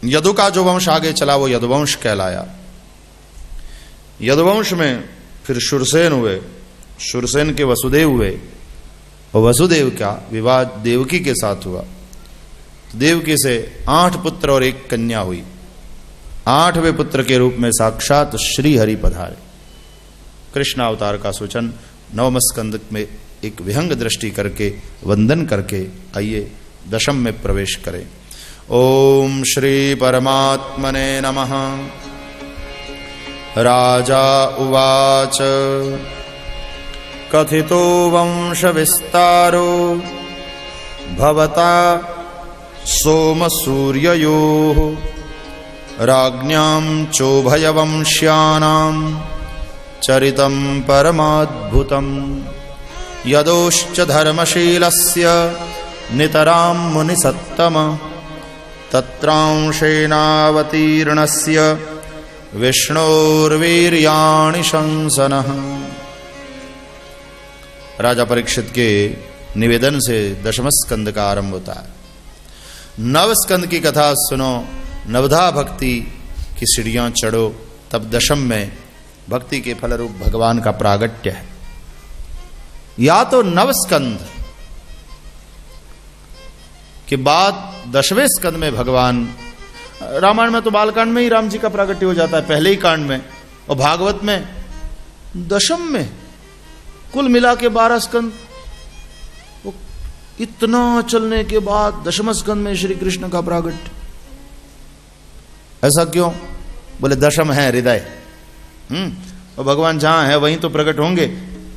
यदु का जो वंश आगे चला वो यदुवंश कहलाया। यदुवंश में फिर शूरसेन हुए, शूरसेन के वसुदेव हुए, और वसुदेव का विवाह देवकी के साथ हुआ। देवकी से 8 पुत्र और 1 कन्या हुई। 8वें पुत्र के रूप में साक्षात श्री हरि पधारे। कृष्ण अवतार का सूचन 9वें स्कंद में एक विहंग दृष्टि करके वंदन करके आइए 10 में प्रवेश करें। ओम श्री परमात्मने नमः। राजा उवाच कथितो वंश विस्तारो भवता सोम सूर्ययोः राज्ञां चोभयवंश्यानां चरितं परमाद्भुतं यदोश्च धर्मशीलस्य नितरां मुनिसत्तम तत्रांशेनावतीर्णस्य विष्णोर्वीर्याणि शंसनः। राजा परीक्षित के निवेदन से 10वें स्कंद का आरंभ होता है। 9 स्कंद की कथा सुनो, नवधा भक्ति की सीढ़ियां चढ़ो, तब 10 में भक्ति के फलरूप भगवान का प्रागट्य है। या तो 9 स्कंद के बाद 10वें स्कंद में भगवान, रामायण में तो बालकांड में ही राम जी का प्रागट्य हो जाता है, पहले ही कांड में, और भागवत में 10 में, कुल मिला के 12 स्कंद। इतना चलने के बाद 10वें स्कंद में श्री कृष्ण का प्रागट्य। ऐसा क्यों? बोले 10 है हृदय। और भगवान जहां है वहीं तो प्रकट होंगे।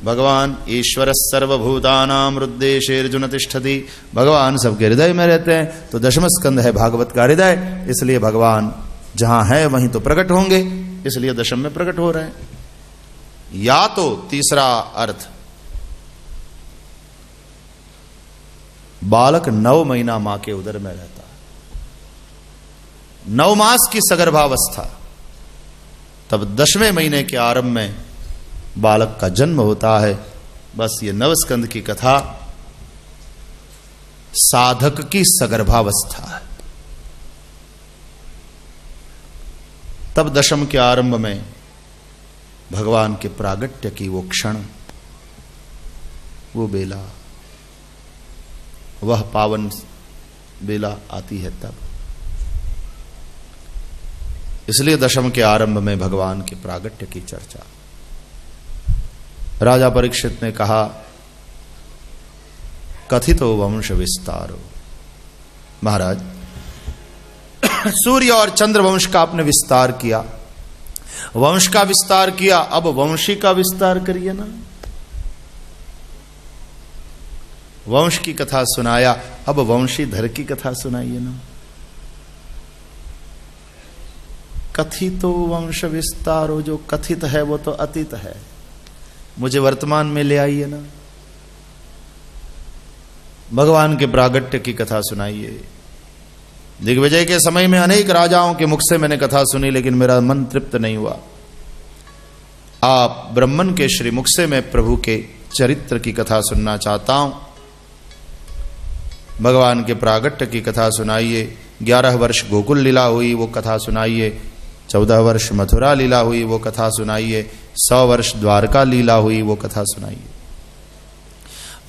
भगवान ईश्वर सर्वभूतानां हृद्देशेर्जुन तिष्ठति, भगवान सबके हृदय में रहते हैं। तो 10वें स्कंद है भागवत का हृदय, इसलिए भगवान जहां है वहीं तो प्रकट होंगे, इसलिए 10 में प्रकट हो रहे हैं। या तो तीसरा अर्थ, बालक 9 महीना मां के उदर में रहता है, 9 मास की सगर्भावस्था, तब 10वें महीने के आरंभ में बालक का जन्म होता है। बस ये 9 स्कंद की कथा साधक की सगर्भावस्था है। तब 10 के आरंभ में भगवान के प्रागट्य की वो क्षण, वो बेला, वह पावन बेला आती है तब। इसलिए 10 के आरंभ में भगवान के प्रागट्य की चर्चा। राजा परीक्षित ने कहा कथितो वंश विस्तारो। महाराज, सूर्य और चंद्र वंश का आपने विस्तार किया, वंश का विस्तार किया, अब वंशी का विस्तार करिए ना। वंश की कथा सुनाया, अब वंशीधर की कथा सुनाइए ना। कथितो वंश विस्तारो, जो कथित है वो तो अतीत है, मुझे वर्तमान में ले आइए ना। भगवान के प्रागट्य की कथा सुनाइए। दिग्विजय के समय में अनेक राजाओं के मुख से मैंने कथा सुनी, लेकिन मेरा मन तृप्त नहीं हुआ। आप ब्रह्मन के श्री मुख से मैं प्रभु के चरित्र की कथा सुनना चाहता हूं। भगवान के प्रागट्य की कथा सुनाइए। 11 वर्ष गोकुल लीला हुई, वो कथा सुनाइए। 14 वर्ष मथुरा लीला हुई, वो कथा सुनाइए। 100 वर्ष द्वारका लीला हुई, वो कथा सुनाइए।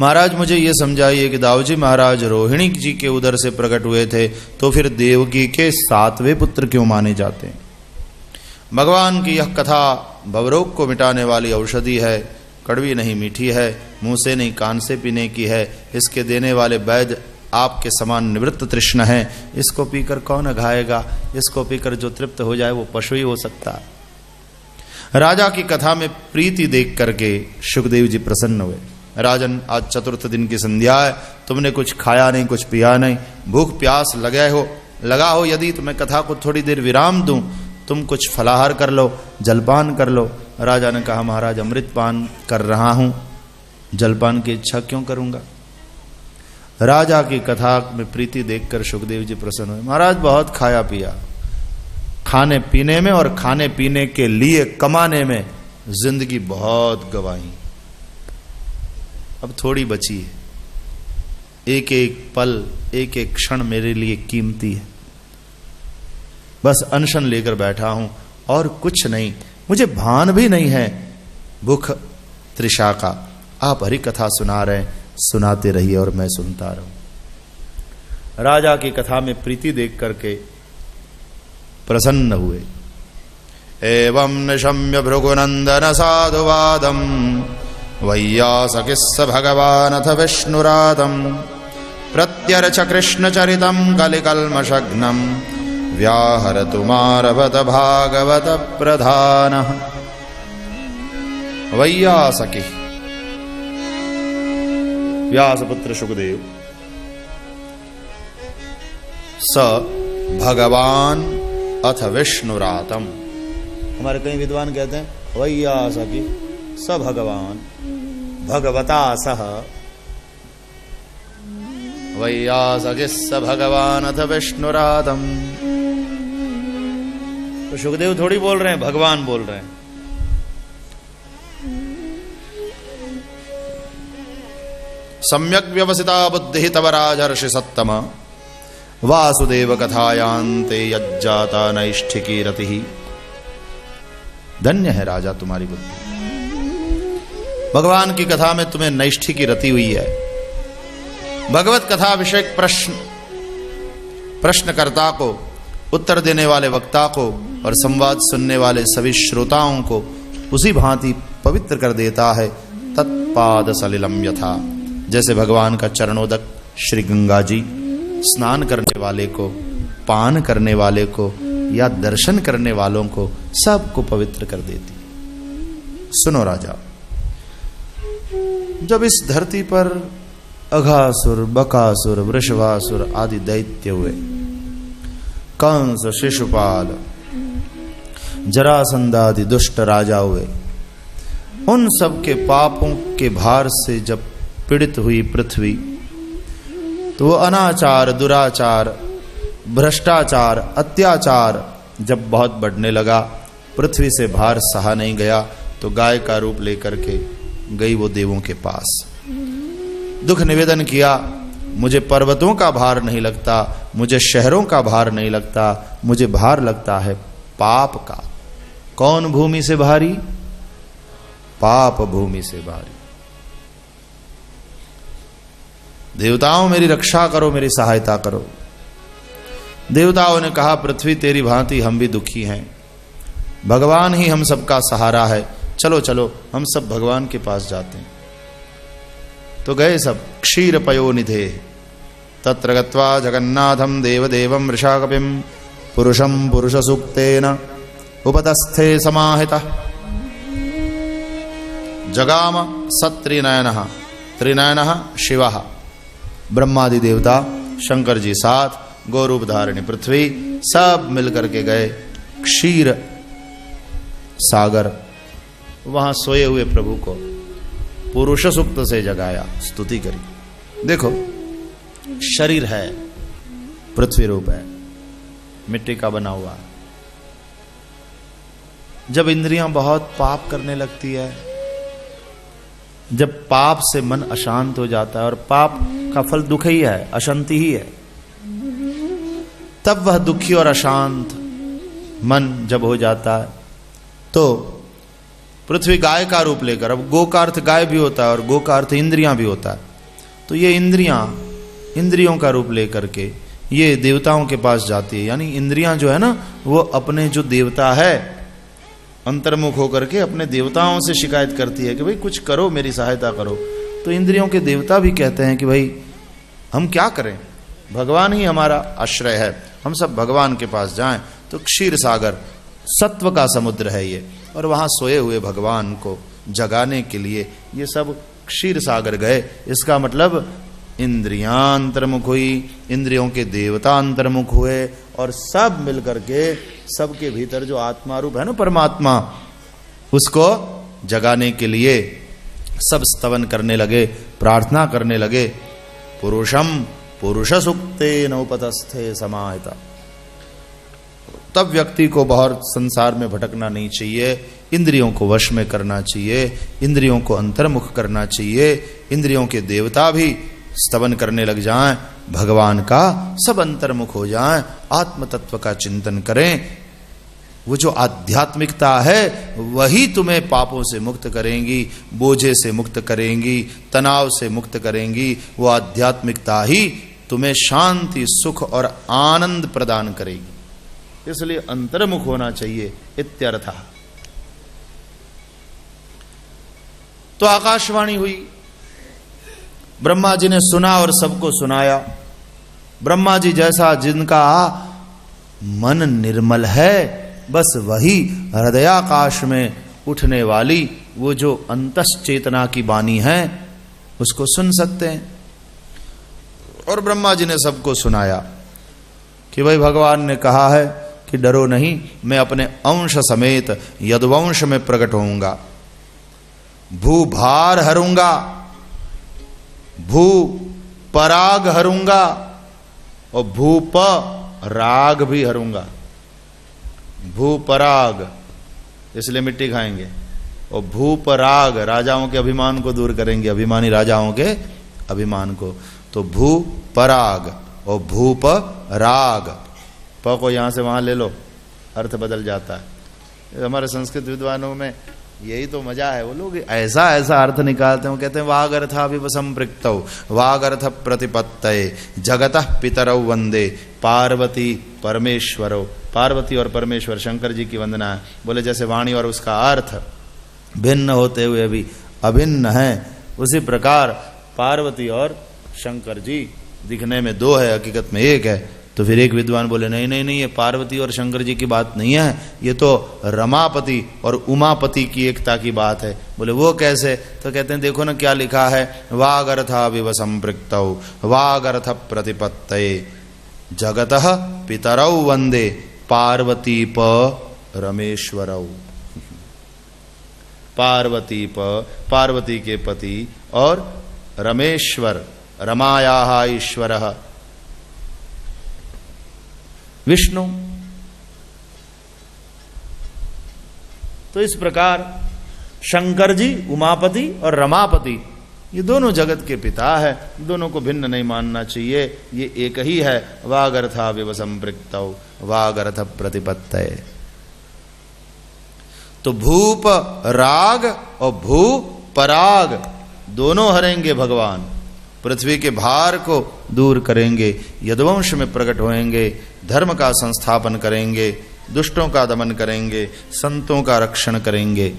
महाराज, मुझे ये समझाइए कि दाऊजी महाराज रोहिणी जी के उदर से प्रकट हुए थे, तो फिर देवकी के 7वें पुत्र क्यों माने जाते हैं? भगवान की यह कथा भवरोग को मिटाने वाली औषधि है, कड़वी नहीं मीठी है, मुंह से नहीं कान से पीने की है। इसके देने वाले वैद्य आपके समान निवृत्त तृष्ण है। इसको पीकर कौन अघाएगा? इसको पीकर जो तृप्त हो जाए वो पशु ही हो सकता है। राजा की कथा में प्रीति देख करके सुखदेव जी प्रसन्न हुए। राजन, आज चतुर्थ दिन की संध्या है, तुमने कुछ खाया नहीं, कुछ पिया नहीं, भूख प्यास लगा हो यदि तो मैं कथा को थोड़ी देर विराम दूं, तुम कुछ फलाहार कर लो, जलपान कर लो। राजा ने कहा, महाराज अमृत पान कर रहा हूं, जलपान की इच्छा क्यों करूंगा? राजा की कथा में प्रीति देखकर सुखदेव जी प्रसन्न हुए। महाराज, बहुत खाया पिया, खाने पीने में और खाने पीने के लिए कमाने में जिंदगी बहुत गवाई, अब थोड़ी बची है। एक एक पल, एक एक क्षण मेरे लिए कीमती है। बस अनशन लेकर बैठा हूं और कुछ नहीं, मुझे भान भी नहीं है भूख तृषा का। आप हरि कथा सुना रहे हैं, सुनाते रहिए और मैं सुनता रहूं। राजा की कथा में प्रीति देख करके प्रसन्न हुए। एवं निशम्य भृगुनंदन साधुवादम वैयासकिस्स भगवानथ विष्णुरादम प्रत्यर्च कृष्णचरितं कलिकल्मषघ्नं व्याहरतु मारभत भागवत प्रधानः। वैयासकी व्यासपुत्र सुखदेव स भगवान अथ विष्णुरातम। हमारे कई विद्वान कहते हैं वैयासकी स भगवान भगवता सह। वैयासकी स भगवान अथ विष्णुरातम। तो सुखदेव थोड़ी बोल रहे हैं, भगवान बोल रहे हैं। सम्यक व्यवसिता बुद्धि तव राजर्षि सत्तम वासुदेव कथायांते यज्जाता नैष्ठिकी रति। धन्य है राजा तुम्हारी बुद्धि, भगवान की कथा में तुम्हें नैष्ठिकी रति हुई है। भगवत कथा विषयक प्रश्नकर्ता को, उत्तर देने वाले वक्ता को और संवाद सुनने वाले सभी श्रोताओं को उसी भांति पवित्र कर देता है। तत्पाद सलिलम यथा, जैसे भगवान का चरणोदक श्री गंगा जी स्नान करने वाले को, पान करने वाले को या दर्शन करने वालों को सबको पवित्र कर देती। सुनो राजा, जब इस धरती पर अघासुर, बकासुर, वृषभासुर आदि दैत्य हुए, कंस, शिशुपाल, जरासंध आदि दुष्ट राजा हुए, उन सब के पापों के भार से जब पीड़ित हुई पृथ्वी, तो वो अनाचार, दुराचार, भ्रष्टाचार, अत्याचार जब बहुत बढ़ने लगा, पृथ्वी से भार सहा नहीं गया, तो गाय का रूप लेकर के गई वो देवों के पास। दुख निवेदन किया, मुझे पर्वतों का भार नहीं लगता, मुझे शहरों का भार नहीं लगता, मुझे भार लगता है पाप का। कौन भूमि से भारी? पाप भूमि से भारी। देवताओं मेरी रक्षा करो, मेरी सहायता करो। देवताओं ने कहा पृथ्वी तेरी भांति हम भी दुखी हैं, भगवान ही हम सबका सहारा है, चलो चलो हम सब भगवान के पास जाते हैं। तो गए सब क्षीर पयो निधे तत्र गत्वा जगन्नाथम देवदेवम वृषाकपिम पुरुषम पुरुष सूक्तेन उपतस्थे समाहितः जगाम सत्रिनयनः त्रिनयनः शिवः। ब्रह्मादि देवता, शंकर जी साथ, गौरूप धारिणी पृथ्वी, सब मिलकर के गए क्षीर सागर। वहां सोए हुए प्रभु को पुरुष सूक्त से जगाया, स्तुति करी। देखो शरीर है, पृथ्वी रूप है, मिट्टी का बना हुआ। जब इंद्रियां बहुत पाप करने लगती है, जब पाप से मन अशांत हो जाता है, और पाप का फल दुख ही है, अशांति ही है, तब वह दुखी और अशांत मन जब हो जाता है, तो पृथ्वी गाय का रूप लेकर, अब गो का अर्थ गाय भी होता है और गो का अर्थ इंद्रियां भी होता है, तो ये इंद्रियों का रूप लेकर के ये देवताओं के पास जाती है। यानी इंद्रियां जो है ना, वो अपने जो देवता है अंतर्मुख होकर के अपने देवताओं से शिकायत करती है कि भाई कुछ करो, मेरी सहायता करो। तो इंद्रियों के देवता भी कहते हैं कि भाई हम क्या करें, भगवान ही हमारा आश्रय है, हम सब भगवान के पास जाएं। तो क्षीर सागर सत्व का समुद्र है ये, और वहां सोए हुए भगवान को जगाने के लिए ये सब क्षीर सागर गए। इसका मतलब इंद्रियां अंतर्मुख हुई, इंद्रियों के देवता अंतर्मुख हुए, और सब मिलकर के सबके भीतर जो आत्मा रूप है ना परमात्मा, उसको जगाने के लिए सब स्तवन करने लगे, प्रार्थना करने लगे। पुरुषम पुरुष सुक्तेन उपतस्थे समाहिता। तब व्यक्ति को बहुत संसार में भटकना नहीं चाहिए, इंद्रियों को वश में करना चाहिए, इंद्रियों को अंतर्मुख करना चाहिए। इंद्रियों के देवता भी स्तवन करने लग जाएं, भगवान का सब अंतर्मुख हो जाएं, आत्म तत्व का चिंतन करें। वो जो आध्यात्मिकता है वही तुम्हें पापों से मुक्त करेंगी, बोझे से मुक्त करेंगी, तनाव से मुक्त करेंगी। वो आध्यात्मिकता ही तुम्हें शांति, सुख और आनंद प्रदान करेगी। इसलिए अंतर्मुख होना चाहिए इत्यर्थ। तो आकाशवाणी हुई, ब्रह्मा जी ने सुना और सबको सुनाया। ब्रह्मा जी जैसा जिनका मन निर्मल है, बस वही हृदयाकाश में उठने वाली वो जो अंतश्चेतना की वाणी है उसको सुन सकते हैं। और ब्रह्मा जी ने सबको सुनाया कि भाई भगवान ने कहा है कि डरो नहीं, मैं अपने अंश समेत यदुवंश में प्रकट होऊंगा, भूभार हरूंगा, भू पराग हरूंगा और भूप राग भी हरूंगा। भूपराग इसलिए मिट्टी खाएंगे, और भूपराग राजाओं के अभिमान को दूर करेंगे, अभिमानी राजाओं के अभिमान को। तो भूपराग और भूप राग, प को यहां से वहां ले लो, अर्थ बदल जाता है। हमारे संस्कृत विद्वानों में यही तो मजा है, वो लोग ऐसा ऐसा अर्थ निकालते हैं। वो कहते हैं वाग अर्थाभिसंपृक्तौ वाग अर्थ प्रतिपत्तये जगतः पितरौ वंदे पार्वती परमेश्वरो। पार्वती और परमेश्वर शंकर जी की वंदना है। बोले जैसे वाणी और उसका अर्थ भिन्न होते हुए भी अभिन्न है, उसी प्रकार पार्वती और शंकर जी दिखने में दो है, हकीकत में एक है। तो फिर एक विद्वान बोले नहीं नहीं नहीं, ये पार्वती और शंकर जी की बात नहीं है, ये तो रमापति और उमापति की एकता की बात है। बोले वो कैसे? तो कहते हैं देखो ना क्या लिखा है, वागर्थाविव संपृक्तौ वागर्थ प्रतिपत्तये जगतः पितरौ वंदे पार्वती प रमेश्वरौ। पार्वती प पार्वती के पति और रमेश्वर रमायाः ईश्वरः विष्णु। तो इस प्रकार शंकर जी उमापति और रमापति ये दोनों जगत के पिता है, दोनों को भिन्न नहीं मानना चाहिए, ये एक ही है। वागर्थाविव संपृक्तौ वागर्थ प्रतिपत्तये। तो भूप राग और भू पराग दोनों हरेंगे भगवान, पृथ्वी के भार को दूर करेंगे, यदुवंश में प्रकट होएंगे, धर्म का संस्थापन करेंगे, दुष्टों का दमन करेंगे, संतों का रक्षण करेंगे।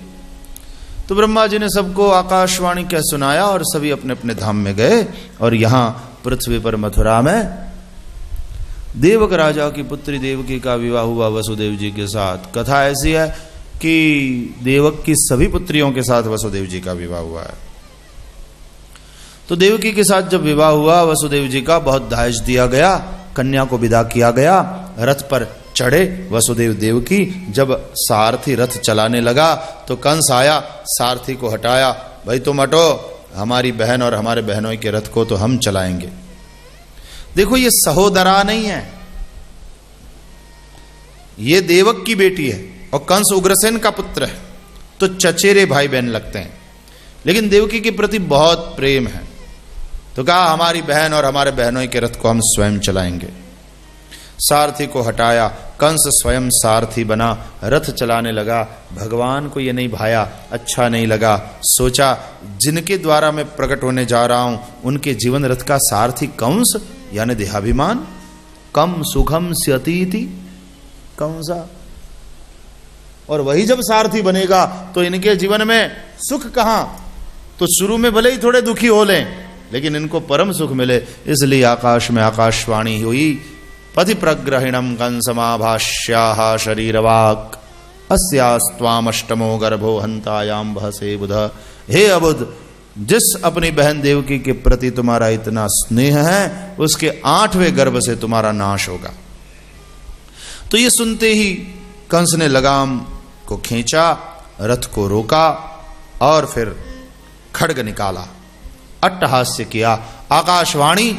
तो ब्रह्मा जी ने सबको आकाशवाणी कह सुनाया और सभी अपने अपने धाम में गए। और यहां पृथ्वी पर मथुरा में देवक राजा की पुत्री देवकी का विवाह हुआ वसुदेव जी के साथ। कथा ऐसी है कि देवक की सभी पुत्रियों के साथ वसुदेव जी का विवाह हुआ है। तो देवकी के साथ जब विवाह हुआ, वसुदेव जी का बहुत दहेज दिया गया, कन्या को विदा किया गया, रथ पर चढ़े वसुदेव देवकी। जब सारथी रथ चलाने लगा तो कंस आया, सारथी को हटाया, भाई तुम हटो, हमारी बहन और हमारे बहनों के रथ को तो हम चलाएंगे। देखो ये सहोदरा नहीं है, ये देवक की बेटी है और कंस उग्रसेन का पुत्र है, तो चचेरे भाई बहन लगते हैं, लेकिन देवकी के प्रति बहुत प्रेम है। तो कहा हमारी बहन और हमारे बहनों के रथ को हम स्वयं चलाएंगे। सारथी को हटाया, कंस स्वयं सारथी बना, रथ चलाने लगा। भगवान को ये नहीं भाया, अच्छा नहीं लगा। सोचा जिनके द्वारा मैं प्रकट होने जा रहा हूं उनके जीवन रथ का सारथी कंस यानी देहाभिमान, कम सुखम स्यतीति कंसा, और वही जब सारथी बनेगा तो इनके जीवन में सुख कहां। तो शुरू में भले ही थोड़े दुखी हो लें, लेकिन इनको परम सुख मिले। इसलिए आकाश में आकाशवाणी हुई, पति प्रग्रहिणम कंसमाभाष्याः शरीरवाक् अस्यास्त्वामष्टमो गर्भो हंतायाम भसे बुध। हे अबुध, जिस अपनी बहन देवकी के प्रति तुम्हारा इतना स्नेह है उसके 8वें गर्भ से तुम्हारा नाश होगा। तो ये सुनते ही कंस ने लगाम को खींचा, रथ को रोका और फिर खड्ग निकाला, अट्टहास्य किया, आकाशवाणी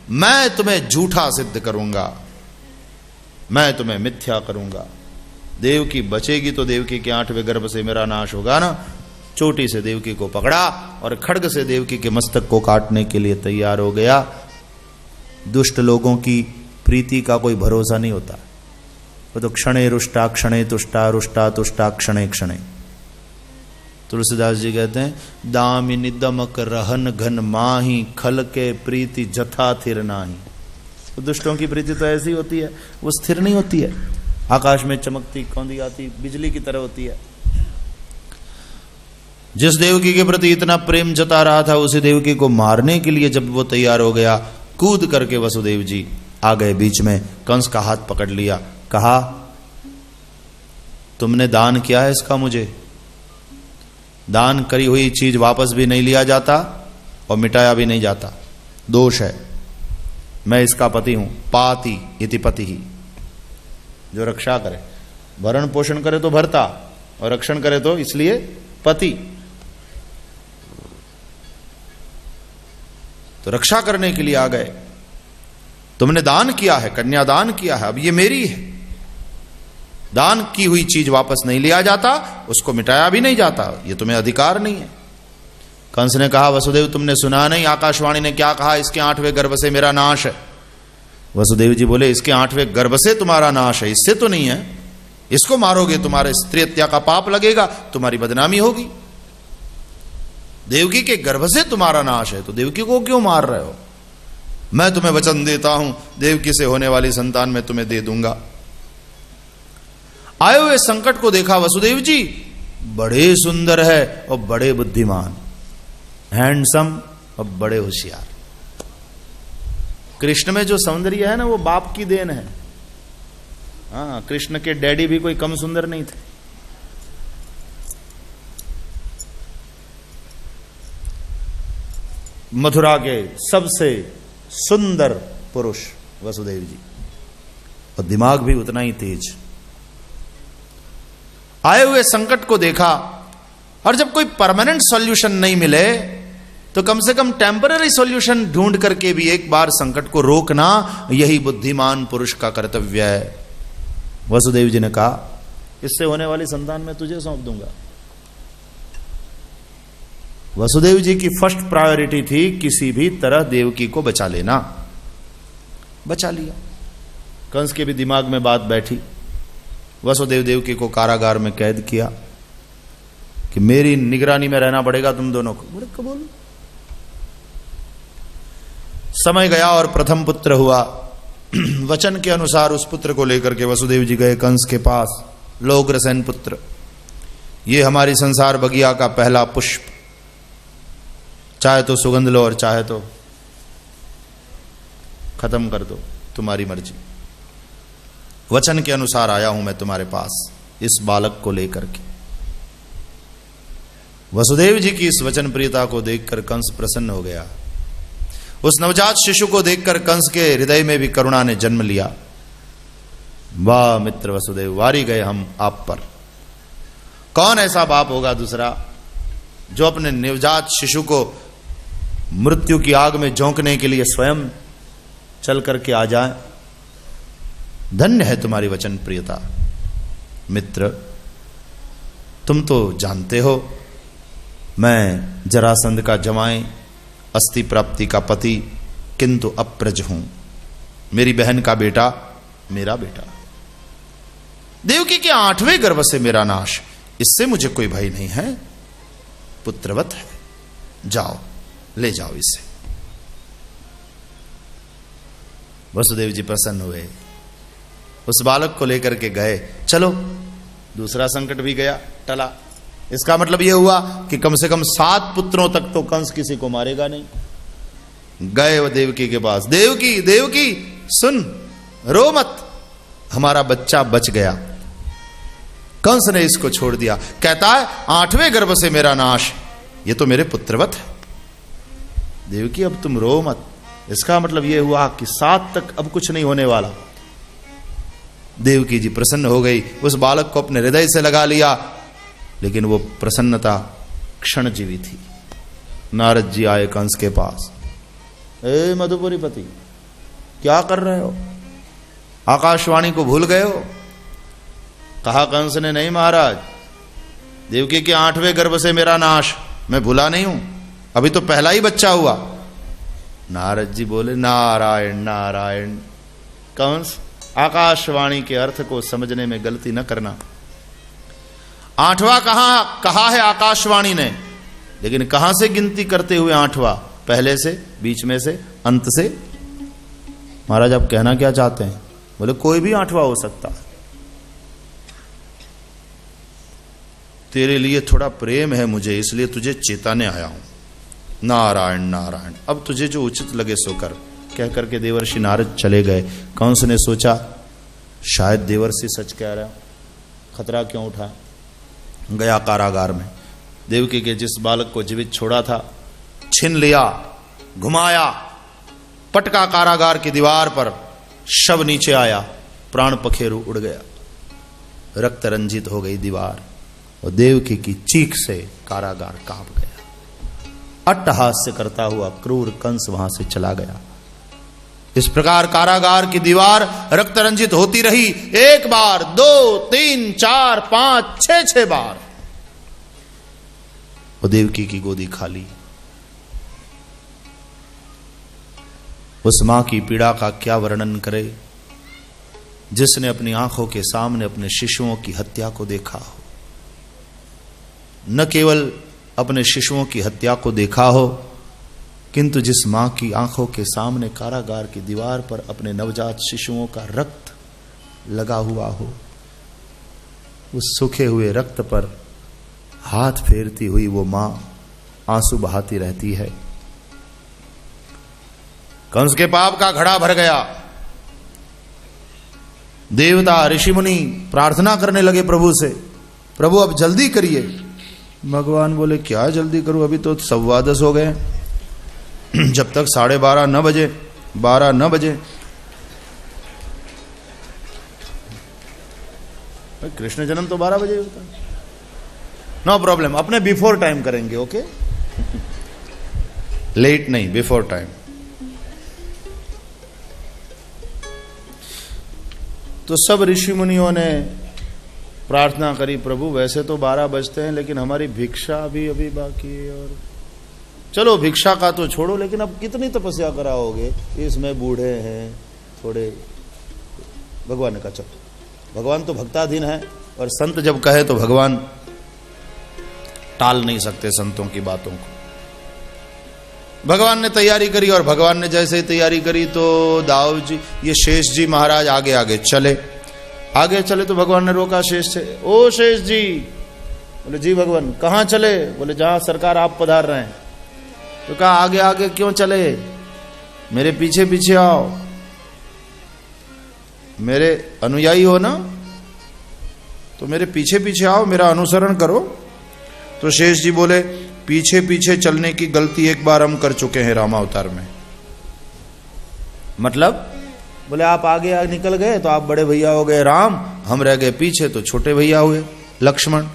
मैं तुम्हें झूठा सिद्ध करूंगा, मैं तुम्हें मिथ्या करूंगा। देवकी बचेगी तो देवकी के 8वें गर्भ से मेरा नाश होगा ना। चोटी से देवकी को पकड़ा और खड्ग से देवकी के मस्तक को काटने के लिए तैयार हो गया। दुष्ट लोगों की प्रीति का कोई भरोसा नहीं होता, वो तो क्षणे रुष्टा क्षणे तुष्टा रुष्टा तुष्टा क्षणे क्षणे। तुलसीदास जी कहते हैं दामिनी दमक रहन घन माही खल के प्रीति जथा थिर नाही। तो दुष्टों की प्रीति तो ऐसी होती है, वो स्थिर नहीं होती है, आकाश में चमकती कौंधी आती बिजली की तरह होती है। जिस देवकी के प्रति इतना प्रेम जता रहा था, उसी देवकी को मारने के लिए जब वो तैयार हो गया, कूद करके वसुदेव जी आ गए बीच में, कंस का हाथ पकड़ लिया, कहा तुमने दान किया है इसका, मुझे दान करी हुई चीज वापस भी नहीं लिया जाता और मिटाया भी नहीं जाता, दोष है। मैं इसका पति हूं, पाति इति पति ही, जो रक्षा करे, भरण पोषण करे तो भर्ता और रक्षण करे तो इसलिए पति। तो रक्षा करने के लिए आ गए। तुमने दान किया है, कन्यादान किया है, अब ये मेरी है, दान की हुई चीज वापस नहीं लिया जाता, उसको मिटाया भी नहीं जाता, ये तुम्हें अधिकार नहीं है। कंस ने कहा वसुदेव तुमने सुना नहीं आकाशवाणी ने क्या कहा, इसके 8वें गर्भ से मेरा नाश है। वसुदेव जी बोले इसके 8वें गर्भ से तुम्हारा नाश है, इससे तो नहीं है, इसको मारोगे तुम्हारे स्त्री हत्या का पाप लगेगा, तुम्हारी बदनामी होगी। देवकी के गर्भ से तुम्हारा नाश है तो देवकी को क्यों मार रहे हो? मैं तुम्हें वचन देता हूं देवकी से होने वाली संतान मैं तुम्हें दे दूंगा। आए हुए संकट को देखा वसुदेव जी, बड़े सुंदर है और बड़े बुद्धिमान, हैंडसम और बड़े होशियार। कृष्ण में जो सौंदर्य है ना, वो बाप की देन है। हाँ, कृष्ण के डैडी भी कोई कम सुंदर नहीं थे। मथुरा के सबसे सुंदर पुरुष वसुदेव जी, और दिमाग भी उतना ही तेज। आए हुए संकट को देखा, और जब कोई परमानेंट सॉल्यूशन नहीं मिले तो कम से कम टेम्पररी सॉल्यूशन ढूंढ करके भी एक बार संकट को रोकना, यही बुद्धिमान पुरुष का कर्तव्य है। वसुदेव जी ने कहा इससे होने वाली संतान मैं तुझे सौंप दूंगा। वसुदेव जी की फर्स्ट प्रायोरिटी थी किसी भी तरह देवकी को बचा लेना। बचा लिया। कंस के भी दिमाग में बात बैठी। वसुदेव देवकी को कारागार में कैद किया कि मेरी निगरानी में रहना पड़ेगा तुम दोनों को। बोले कबूल। समय गया और प्रथम पुत्र हुआ। वचन के अनुसार उस पुत्र को लेकर के वसुदेव जी गए कंस के पास। लोग्रसेन पुत्र, ये हमारी संसार बगिया का पहला पुष्प, चाहे तो सुगंध लो और चाहे तो खत्म कर दो, तुम्हारी मर्जी। वचन के अनुसार आया हूं मैं तुम्हारे पास इस बालक को लेकर के। वसुदेव जी की इस वचन प्रियता को देखकर कंस प्रसन्न हो गया। उस नवजात शिशु को देखकर कंस के हृदय में भी करुणा ने जन्म लिया। वाह मित्र वसुदेव, वारी गए हम आप पर। कौन ऐसा बाप होगा दूसरा जो अपने नवजात शिशु को मृत्यु की आग में झोंकने के लिए स्वयं चल करके आ जाए। धन्य है तुम्हारी वचन प्रियता। मित्र, तुम तो जानते हो मैं जरासंध का जमाई, अस्थि प्राप्ति का पति, किंतु अप्रज हूं। मेरी बहन का बेटा मेरा बेटा। देवकी के 8वें गर्भ से मेरा नाश, इससे मुझे कोई भय नहीं है। पुत्रवत है, जाओ ले जाओ इसे। वसुदेव जी प्रसन्न हुए, उस बालक को लेकर के गए। चलो दूसरा संकट भी गया, टला। इसका मतलब यह हुआ कि कम से कम 7 पुत्रों तक तो कंस किसी को मारेगा नहीं। गए वो देवकी के पास। देवकी देवकी सुन, रो मत, हमारा बच्चा बच गया। कंस ने इसको छोड़ दिया। कहता है 8वें गर्भ से मेरा नाश, ये तो मेरे पुत्रवत है। देवकी अब तुम रो मत। इसका मतलब यह हुआ कि 7 तक अब कुछ नहीं होने वाला। देवकी जी प्रसन्न हो गई, उस बालक को अपने हृदय से लगा लिया। लेकिन वो प्रसन्नता क्षण जीवी थी। नारद जी आए कंस के पास। ए मधुपुरी पति, क्या कर रहे हो? आकाशवाणी को भूल गए हो? कहा कंस ने, नहीं महाराज, देवकी के 8वें गर्भ से मेरा नाश, मैं भूला नहीं हूं, अभी तो पहला ही बच्चा हुआ। नारद जी बोले नारायण नारायण। कंस, आकाशवाणी के अर्थ को समझने में गलती न करना। 8वां कहा है आकाशवाणी ने, लेकिन कहां से गिनती करते हुए 8वां? पहले से, बीच में से, अंत से? महाराज आप कहना क्या चाहते हैं? बोले कोई भी 8वां हो सकता है। तेरे लिए थोड़ा प्रेम है मुझे, इसलिए तुझे चेताने आया हूं। नारायण नारायण, अब तुझे जो उचित लगे सो कर। कह करके देवर्षि नारद चले गए। कंस ने सोचा शायद देवर्षि सच कह रहा, खतरा क्यों उठा। गया कारागार में, देवकी के जिस बालक को जीवित छोड़ा था छीन लिया, घुमाया, पटका कारागार की दीवार पर, शव नीचे आया, प्राण पखेरु उड़ गया, रक्त रंजित हो गई दीवार, और देवकी की चीख से कारागार कांप गया। अट्टहास्य करता हुआ क्रूर कंस वहां से चला गया। इस प्रकार कारागार की दीवार रक्त रंजित होती रही। 1 बार, 2, 3, 4, 5, 6 बार। वो देवकी की गोदी खाली। उस मां की पीड़ा का क्या वर्णन करे, जिसने अपनी आंखों के सामने अपने शिशुओं की हत्या को देखा हो। न केवल अपने शिशुओं की हत्या को देखा हो, किंतु जिस मां की आंखों के सामने कारागार की दीवार पर अपने नवजात शिशुओं का रक्त लगा हुआ हो, उस सूखे हुए रक्त पर हाथ फेरती हुई वो मां आंसू बहाती रहती है। कंस के पाप का घड़ा भर गया। देवता ऋषि मुनि प्रार्थना करने लगे प्रभु से, प्रभु अब जल्दी करिए। भगवान बोले क्या जल्दी करूं, अभी तो 10:15 हो गए, जब तक 12:30 न बजे, 12 न बजे। कृष्ण जन्म तो 12 बजे होता है। नो प्रॉब्लम, अपने बिफोर टाइम करेंगे। ओके, लेट नहीं, बिफोर टाइम। तो सब ऋषि मुनियों ने प्रार्थना करी, प्रभु वैसे तो 12 बजते हैं, लेकिन हमारी भिक्षा भी अभी बाकी है, और चलो भिक्षा का तो छोड़ो, लेकिन अब कितनी तपस्या कराओगे, इसमें बूढ़े हैं थोड़े। भगवान ने कहा चलो, भगवान तो भक्ताधीन है, और संत जब कहे तो भगवान टाल नहीं सकते संतों की बातों को। भगवान ने तैयारी करी, और भगवान ने जैसे ही तैयारी करी तो दाऊ जी, ये शेष जी महाराज आगे आगे चले। आगे चले तो भगवान ने रोका शेष से, ओ शेष जी। बोले जी भगवान, कहाँ चले? बोले जहां सरकार आप पधार रहे हैं। तो कहा आगे आगे क्यों चले, मेरे पीछे पीछे आओ, मेरे अनुयायी हो ना, तो मेरे पीछे पीछे आओ, मेरा अनुसरण करो। तो शेष जी बोले पीछे पीछे चलने की गलती एक बार हम कर चुके हैं रामावतार में। मतलब? बोले आप आगे निकल गए तो आप बड़े भैया हो गए राम, हम रह गए पीछे तो छोटे भैया हुए लक्ष्मण,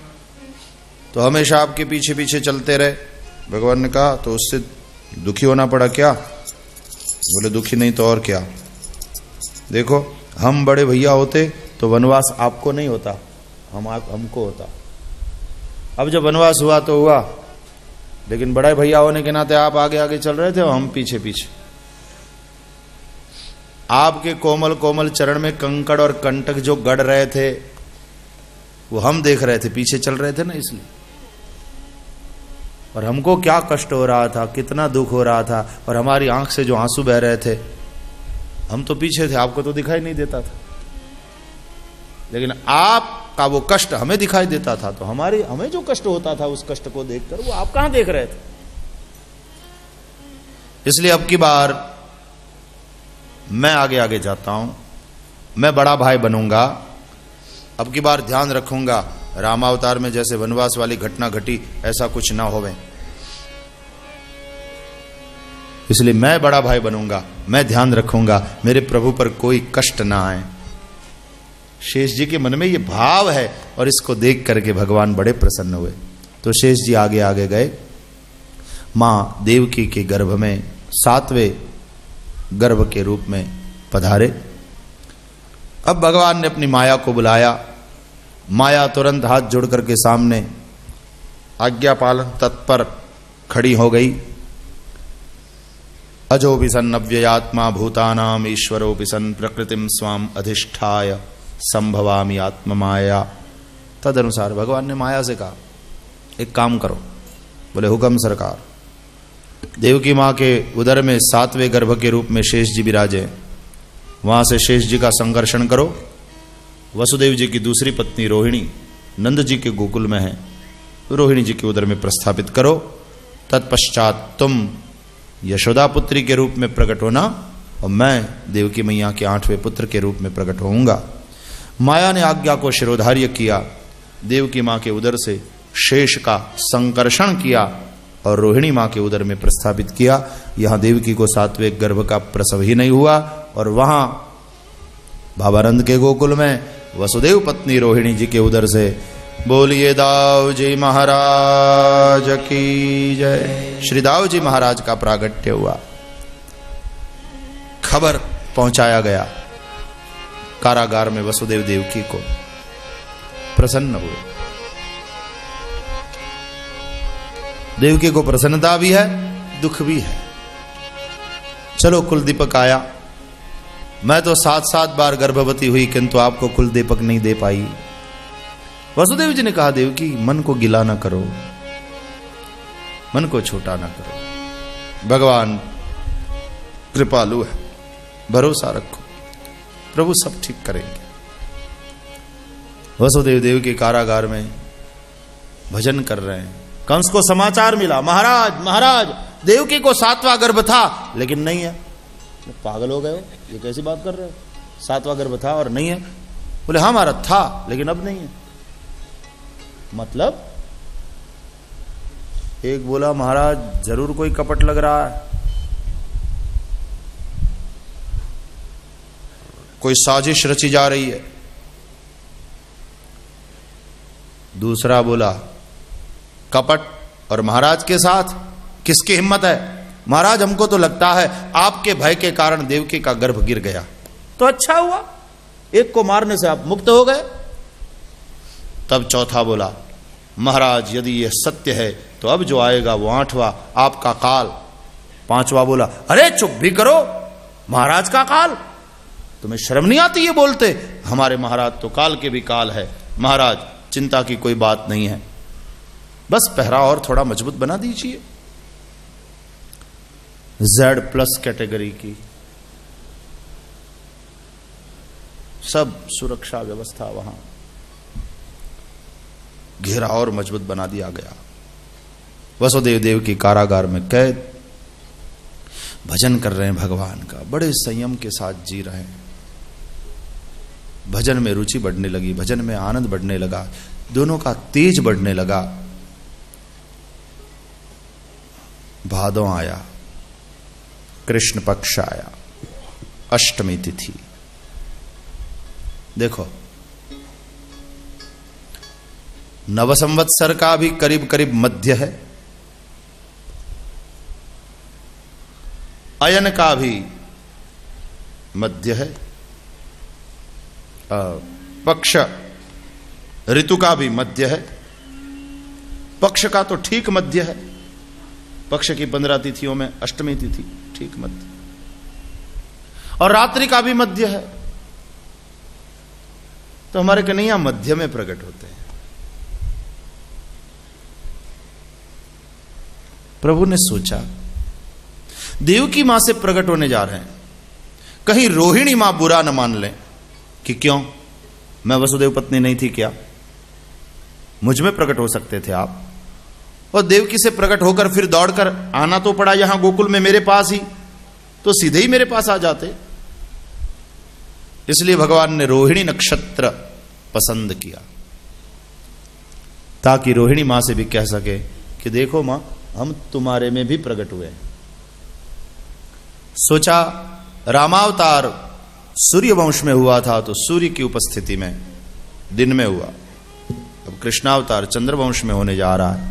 तो हमेशा आपके पीछे पीछे चलते रहे। भगवान ने कहा तो उससे दुखी होना पड़ा क्या? बोले दुखी नहीं तो और क्या। देखो हम बड़े भैया होते तो वनवास आपको नहीं होता, हमको होता। अब जब वनवास हुआ तो हुआ, लेकिन बड़े भैया होने के नाते आप आगे आगे चल रहे थे और हम पीछे पीछे। आपके कोमल कोमल चरण में कंकड़ और कंटक जो गड़ रहे थे वो हम देख रहे थे, पीछे चल रहे थे ना, इसलिए। और हमको क्या कष्ट हो रहा था, कितना दुख हो रहा था, और हमारी आंख से जो आंसू बह रहे थे, हम तो पीछे थे, आपको तो दिखाई नहीं देता था, लेकिन आपका वो कष्ट हमें दिखाई देता था। तो हमें जो कष्ट होता था उस कष्ट को देखकर वो आप कहां देख रहे थे। इसलिए अब की बार मैं आगे आगे जाता हूं, मैं बड़ा भाई बनूंगा। अब की बार ध्यान रखूंगा रामावतार में जैसे वनवास वाली घटना घटी ऐसा कुछ ना होवे, इसलिए मैं बड़ा भाई बनूंगा, मैं ध्यान रखूंगा मेरे प्रभु पर कोई कष्ट ना आए। शेष जी के मन में ये भाव है, और इसको देख करके भगवान बड़े प्रसन्न हुए। तो शेष जी आगे आगे गए, मां देवकी के गर्भ में 7वें गर्भ के रूप में पधारे। अब भगवान ने अपनी माया को बुलाया। माया तुरंत हाथ जोड़ करके सामने आज्ञा पालन तत्पर खड़ी हो गई। अजोपि सन् अव्ययात्मा भूतानाम ईश्वरोपि सन् प्रकृतिम स्वाम अधिष्ठाय संभवामि आत्ममाया। तदनुसार भगवान ने माया से कहा एक काम करो। बोले हुक्म सरकार। देवकी माँ के उदर में 7वें गर्भ के रूप में शेष जी विराजे, वहां से शेष जी का संकर्षण करो। वसुदेव जी की दूसरी पत्नी रोहिणी नंद जी के गोकुल में है, रोहिणी जी के उदर में प्रस्थापित करो। तत्पश्चात तुम यशोदा पुत्री के रूप में प्रकट होना और मैं देवकी मैया के 8वें पुत्र के रूप में प्रकट होऊंगा। माया ने आज्ञा को शिरोधार्य किया, देवकी माँ के उदर से शेष का संकर्षण किया और रोहिणी माँ के उदर में प्रस्थापित किया। यहां देवकी को 7वें गर्भ का प्रसव ही नहीं हुआ और वहां भावानंद के गोकुल में वसुदेव पत्नी रोहिणी जी के उदर से बोलिए दाऊ जी महाराज की जय। श्री दाऊ जी महाराज का प्रागट्य हुआ, खबर पहुंचाया गया कारागार में। वसुदेव देवकी को प्रसन्न हुए। देवकी को प्रसन्नता भी है, दुख भी है। चलो कुलदीपक आया। मैं तो 7 बार गर्भवती हुई किंतु आपको कुलदीपक नहीं दे पाई। वसुदेव जी ने कहा देवकी मन को गिला ना करो, मन को छोटा ना करो। भगवान कृपालु है, भरोसा रखो, प्रभु सब ठीक करेंगे। वसुदेव देव के कारागार में भजन कर रहे हैं। कंस को समाचार मिला, महाराज महाराज देवकी को 7वां गर्भ था लेकिन नहीं है। पागल हो गए हो, ये कैसी बात कर रहे हो? 7वां गर्भ था और नहीं है? बोले हाँ महाराज था लेकिन अब नहीं है। मतलब एक बोला महाराज जरूर कोई कपट लग रहा है, कोई साजिश रची जा रही है। दूसरा बोला कपट और महाराज के साथ किसकी हिम्मत है? महाराज हमको तो लगता है आपके भय के कारण देवकी का गर्भ गिर गया। तो अच्छा हुआ, एक को मारने से आप मुक्त हो गए। तब चौथा बोला महाराज यदि यह सत्य है तो अब जो आएगा वो 8वां आपका काल। 5वां बोला अरे चुप भी करो, महाराज का काल, तुम्हें शर्म नहीं आती ये बोलते? हमारे महाराज तो काल के भी काल है। महाराज चिंता की कोई बात नहीं है, बस पहरा और थोड़ा मजबूत बना दीजिए। Z+ कैटेगरी की सब सुरक्षा व्यवस्था वहां घेरा और मजबूत बना दिया गया। वसुदेव देव की कारागार में कैद भजन कर रहे हैं भगवान का, बड़े संयम के साथ जी रहे हैं। भजन में रुचि बढ़ने लगी, भजन में आनंद बढ़ने लगा, दोनों का तेज बढ़ने लगा। भादों आया, कृष्ण पक्ष आया, अष्टमी तिथि। देखो नव संवत्सर का भी करीब करीब मध्य है, अयन का भी मध्य है, पक्ष ऋतु का भी मध्य है। पक्ष का तो ठीक मध्य है, पक्ष की 15 तिथियों में अष्टमी तिथि ठीक मध्य, और रात्रि का भी मध्य है। तो हमारे कन्हैया मध्य में प्रकट होते हैं। प्रभु ने सोचा देवकी मां से प्रकट होने जा रहे हैं, कहीं रोहिणी मां बुरा न मान लें कि क्यों मैं वसुदेव पत्नी नहीं थी क्या, मुझ में प्रकट हो सकते थे आप। और देवकी से प्रकट होकर फिर दौड़कर आना तो पड़ा यहां गोकुल में मेरे पास ही, तो सीधे ही मेरे पास आ जाते। इसलिए भगवान ने रोहिणी नक्षत्र पसंद किया ताकि रोहिणी मां से भी कह सके कि देखो मां हम तुम्हारे में भी प्रकट हुए हैं। सोचा रामावतार सूर्य वंश में हुआ था तो सूर्य की उपस्थिति में दिन में हुआ, अब कृष्णावतार चंद्रवंश में होने जा रहा है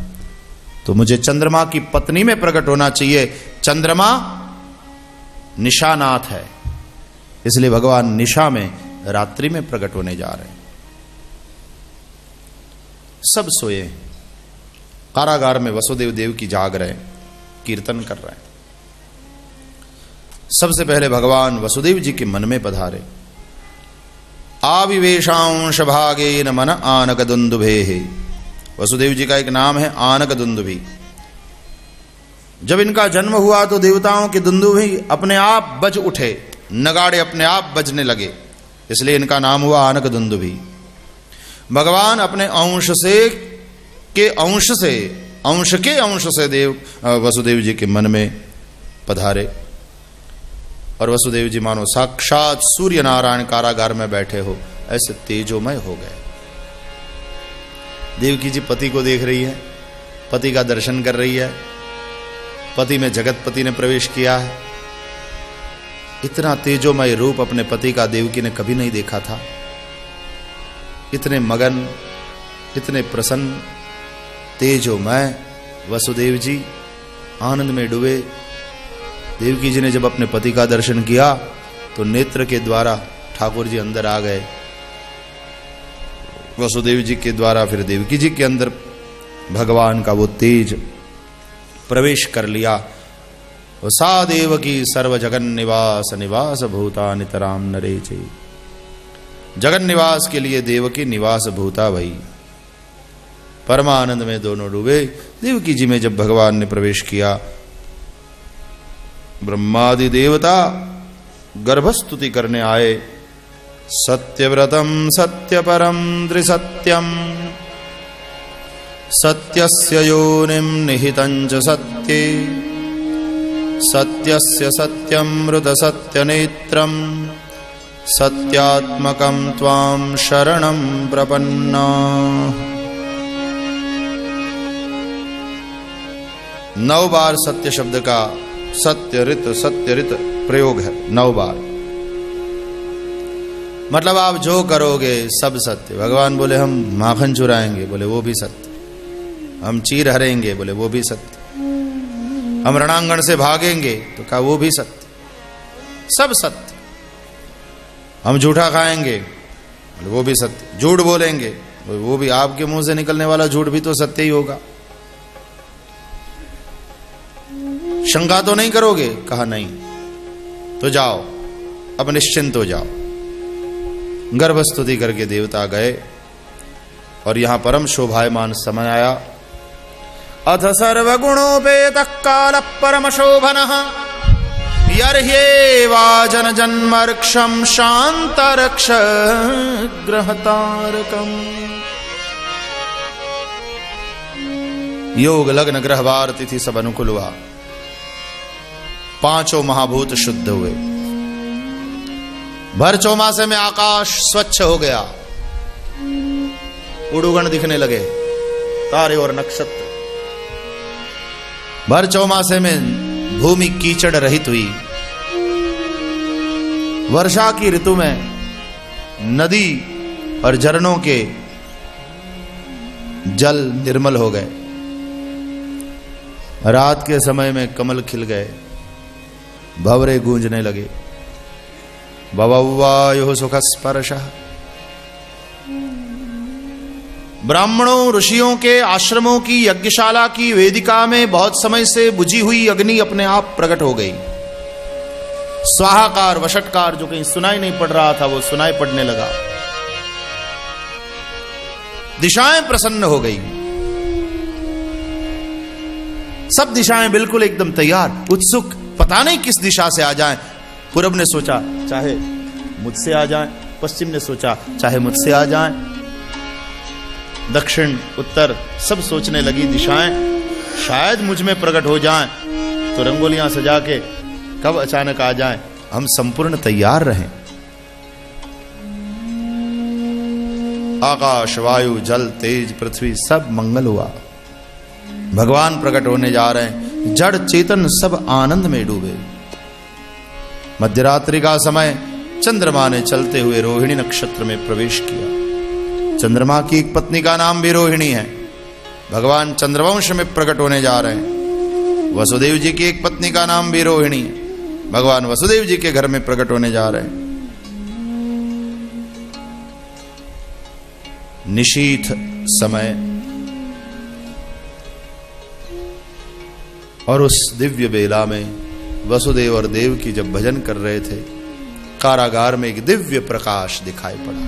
तो मुझे चंद्रमा की पत्नी में प्रकट होना चाहिए। चंद्रमा निशानाथ है, इसलिए भगवान निशा में रात्रि में प्रकट होने जा रहे हैं। सब सोए, कारागार में वसुदेव देव की जाग रहे हैं, कीर्तन कर रहे हैं। सबसे पहले भगवान वसुदेव जी के मन में पधारे। आविवेशांश भागे न मन आनक दुंदुभे। वसुदेव जी का एक नाम है आनक दुंदुभी। जब इनका जन्म हुआ तो देवताओं के दुंदुभी अपने आप बज उठे, नगाड़े अपने आप बजने लगे, इसलिए इनका नाम हुआ आनक दुंदुभी। भगवान अपने अंश के अंश से देव वसुदेव जी के मन में पधारे और वसुदेव जी मानो साक्षात सूर्य नारायण कारागार में बैठे हो, ऐसे तेजोमय हो गए। देवकी जी पति को देख रही है, पति का दर्शन कर रही है। पति में जगतपति ने प्रवेश किया है। इतना तेजोमय रूप अपने पति का देवकी ने कभी नहीं देखा था। इतने मगन, इतने प्रसन्न, तेजोमय वसुदेव जी आनंद में डूबे। देवकी जी ने जब अपने पति का दर्शन किया तो नेत्र के द्वारा ठाकुर जी अंदर आ गए। वसुदेव जी के द्वारा फिर देवकी जी के अंदर भगवान का वो तेज प्रवेश कर लिया। सा देवकी सर्व जगन निवास निवास भूता नितराम नरे चे। जगन निवास के लिए देवकी निवास भूता भई। परमानंद में दोनों डूबे। देवकी जी में जब भगवान ने प्रवेश किया, ब्रह्मादि देवता गर्भस्तुति करने आए। सत्यव्रतम सत्यपरम त्रिसत्यम सत्यस्य योनिम निहितं च सत्ये सत्यस्य सत्यमृत सत्यनेत्रम सत्यात्मकं त्वां शरणं प्रपन्ना। 9 बार सत्य शब्द का सत्य ऋत प्रयोग है, 9 बार। मतलब आप जो करोगे सब सत्य। भगवान बोले हम माखन चुराएंगे, बोले वो भी सत्य। हम चीर हरेंगे, बोले वो भी सत्य। हम रणांगण से भागेंगे तो कहा वो भी सत्य, सब सत्य। हम झूठा खाएंगे, बोले वो भी सत्य। झूठ बोलेंगे, वो भी आपके मुंह से निकलने वाला झूठ भी तो सत्य ही होगा। शंका तो नहीं करोगे? कहा नहीं। तो जाओ, अब निश्चिंत हो जाओ। गर्भस्तुति करके देवता गए और यहां परम शोभायमान समय आया। अथ सर्वगुणोपेतः कालः परम शोभनः यर्ह्येवाजन जन्मर्क्षं शान्तरक्ष ग्रहतारकम्। योग लग्न ग्रह वार तिथि सब अनुकूल हुआ। 5 महाभूत शुद्ध हुए। भर चौमासे में आकाश स्वच्छ हो गया। उड़ुगण दिखने लगे, तारे और नक्षत्र। भर चौमासे में भूमि कीचड़ रहित हुई। वर्षा की ऋतु में नदी और झरनों के जल निर्मल हो गए। रात के समय में कमल खिल गए, भंवरे गूंजने लगे। भववायुः सुखस्पर्शः। ब्राह्मणों ऋषियों के आश्रमों की यज्ञशाला की वेदिका में बहुत समय से बुझी हुई अग्नि अपने आप प्रकट हो गई। स्वाहाकार वषटकार जो कहीं सुनाई नहीं पड़ रहा था वो सुनाई पड़ने लगा। दिशाएं प्रसन्न हो गई। सब दिशाएं बिल्कुल एकदम तैयार, उत्सुक, पता नहीं किस दिशा से आ जाएं। पूरब ने सोचा चाहे मुझसे आ जाएं, पश्चिम ने सोचा चाहे मुझसे आ जाएं, दक्षिण उत्तर सब सोचने लगी दिशाएं शायद मुझ में प्रकट हो जाएं, तो रंगोलियां सजा के कब अचानक आ जाएं, हम संपूर्ण तैयार रहें। आकाश, वायु, जल, तेज, पृथ्वी सब मंगल हुआ। भगवान प्रकट होने जा रहे हैं। जड़ चेतन सब आनंद में डूबे। मध्यरात्रि का समय चंद्रमा ने चलते हुए रोहिणी नक्षत्र में प्रवेश किया। चंद्रमा की एक पत्नी का नाम भी रोहिणी है। भगवान चंद्रवंश में प्रकट होने जा रहे हैं। वसुदेव जी की एक पत्नी का नाम भी रोहिणी है। भगवान वसुदेव जी के घर में प्रकट होने जा रहे हैं। निशीथ समय और उस दिव्य बेला में वसुदेव और देवकी जब भजन कर रहे थे, कारागार में एक दिव्य प्रकाश दिखाई पड़ा।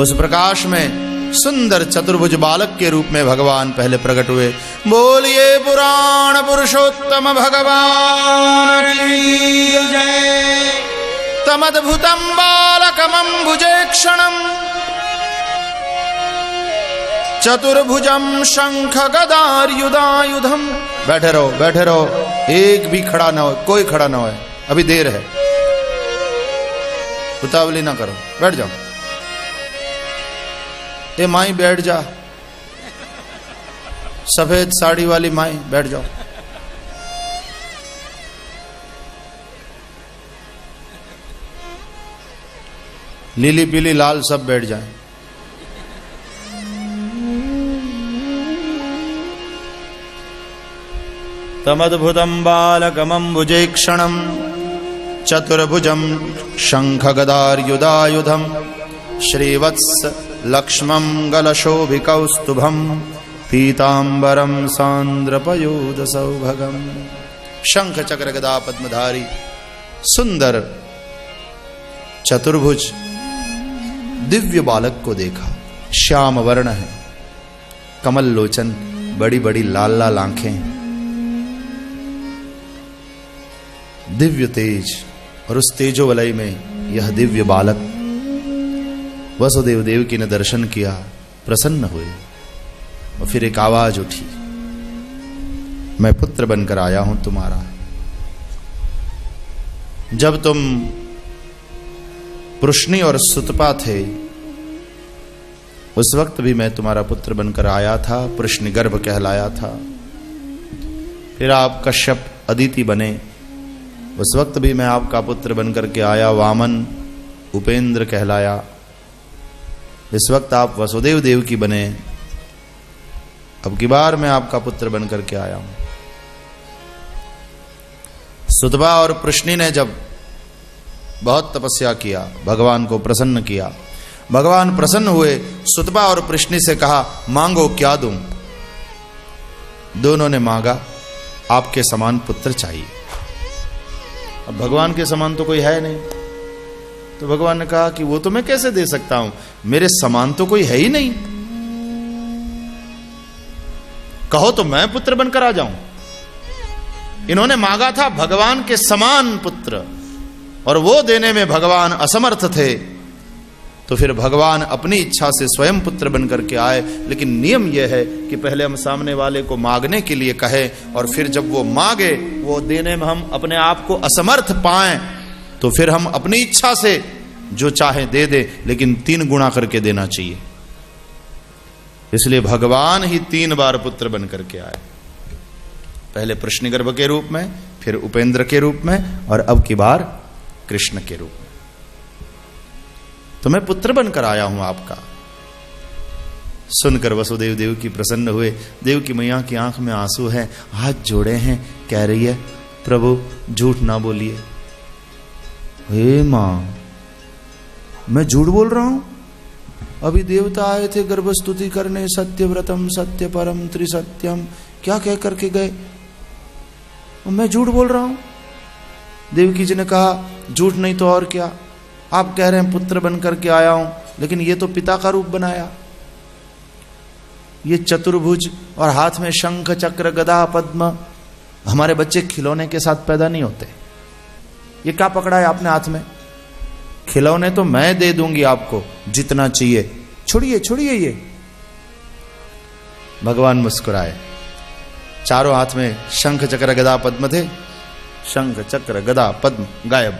उस प्रकाश में सुंदर चतुर्भुज बालक के रूप में भगवान पहले प्रकट हुए। बोलिए पुराण पुरुषोत्तम भगवान की जय। तमद्भुतम बालकमं भुजेक्षणम चतुर्भुजम शंख गदायुधायुधम। बैठे रहो, बैठे रहो, एक भी खड़ा ना हो, कोई खड़ा ना हो, अभी देर है, उतावली ना करो, बैठ जाओ। ए माई बैठ जा, सफेद साड़ी वाली माई बैठ जाओ। नीली पीली लाल सब बैठ जाएं। तमद्भुतम बालकमं भुजेक्षणम चतुर्भुजम शंखगदायुधायुधम श्रीवत्स लक्ष्मं गलशोभिकौस्तुभम पीतांबरम सांद्रपयोध सौभगम। शंख चक्र गदा पद्मधारी सुंदर चतुर्भुज दिव्य बालक को देखा। श्याम वर्ण है, कमल लोचन, बड़ी बड़ी लाल लाल आंखें, दिव्य तेज, और उस तेजोवलय में यह दिव्य बालक। वसुदेव देवकी ने दर्शन किया, प्रसन्न हुए, और फिर एक आवाज उठी, मैं पुत्र बनकर आया हूं तुम्हारा। जब तुम पृश्नि और सुतपा थे उस वक्त भी मैं तुम्हारा पुत्र बनकर आया था, पृश्नि गर्भ कहलाया था। फिर आप कश्यप अदिति बने, उस वक्त भी मैं आपका पुत्र बनकर के आया, वामन उपेंद्र कहलाया। इस वक्त आप वसुदेव देव की बने, अब की बार मैं आपका पुत्र बनकर के आया हूं। सुतपा और पृश्नि ने जब बहुत तपस्या किया, भगवान को प्रसन्न किया, भगवान प्रसन्न हुए। सुतपा और पृश्नि से कहा, मांगो क्या दूं। दोनों ने मांगा, आपके समान पुत्र चाहिए। अब भगवान के समान तो कोई है नहीं, तो भगवान ने कहा कि वो तो मैं कैसे दे सकता हूं, मेरे समान तो कोई है ही नहीं, कहो तो मैं पुत्र बनकर आ जाऊं। इन्होंने मांगा था भगवान के समान पुत्र, और वो देने में भगवान असमर्थ थे, तो फिर भगवान अपनी इच्छा से स्वयं पुत्र बनकर के आए। लेकिन नियम यह है कि पहले हम सामने वाले को मांगने के लिए कहें, और फिर जब वो मांगे, वो देने में हम अपने आप को असमर्थ पाएं, तो फिर हम अपनी इच्छा से जो चाहे दे दे, लेकिन 3 गुणा करके देना चाहिए। इसलिए भगवान ही 3 बार पुत्र बनकर के आए, पहले पृश्नि गर्भ के रूप में, फिर उपेंद्र के रूप में, और अब की बार कृष्ण के रूप में। तो मैं पुत्र बनकर आया हूं आपका। सुनकर वसुदेव देव की प्रसन्न हुए। देव की मैया की आंख में आंसू है, हाथ जोड़े हैं, कह रही है, प्रभु झूठ ना बोलिए। हे मां, मैं झूठ बोल रहा हूं? अभी देवता आए थे गर्भस्तुति करने, सत्यव्रतम सत्य परम त्रिसत्यम, क्या कह करके गए, मैं झूठ बोल रहा हूं? देवकी जी ने कहा, झूठ नहीं तो और क्या, आप कह रहे हैं पुत्र बनकर के आया हूं, लेकिन ये तो पिता का रूप बनाया। ये चतुर्भुज और हाथ में शंख चक्र गदा पद्म, हमारे बच्चे खिलौने के साथ पैदा नहीं होते। ये क्या पकड़ा है आपने हाथ में? खिलौने तो मैं दे दूंगी आपको जितना चाहिए, छोड़िए छोड़िए ये। भगवान मुस्कुराए। चारों हाथ में शंख चक्र गदा पद्म थे, शंख चक्र गदा पद्म गायब।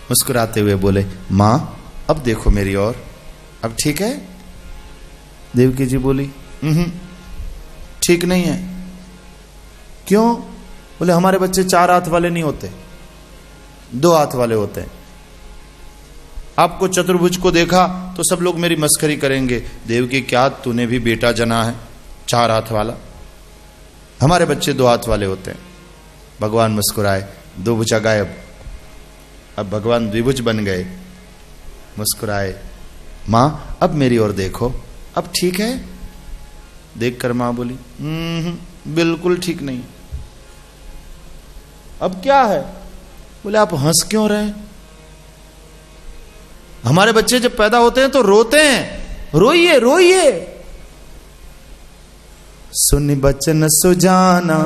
मुस्कुराते हुए बोले, मां अब देखो मेरी ओर, अब ठीक है? देवकी जी बोली, ठीक नहीं है। क्यों? बोले, हमारे बच्चे 4 हाथ वाले नहीं होते, 2 हाथ वाले होते हैं। आपको चतुर्भुज को देखा तो सब लोग मेरी मस्करी करेंगे, देवकी क्या तूने भी बेटा जना है 4 हाथ वाला? हमारे बच्चे 2 हाथ वाले होते हैं। भगवान मुस्कुराए, 2 भुजा गायब। अब भगवान द्विभुज बन गए। मुस्कुराए, मां अब मेरी ओर देखो, अब ठीक है? देखकर मां बोली, बिल्कुल ठीक नहीं। अब क्या है? बोले आप हंस क्यों रहे? हमारे बच्चे जब पैदा होते हैं तो रोते हैं, रोइए रोइए। सुन बचन सुजाना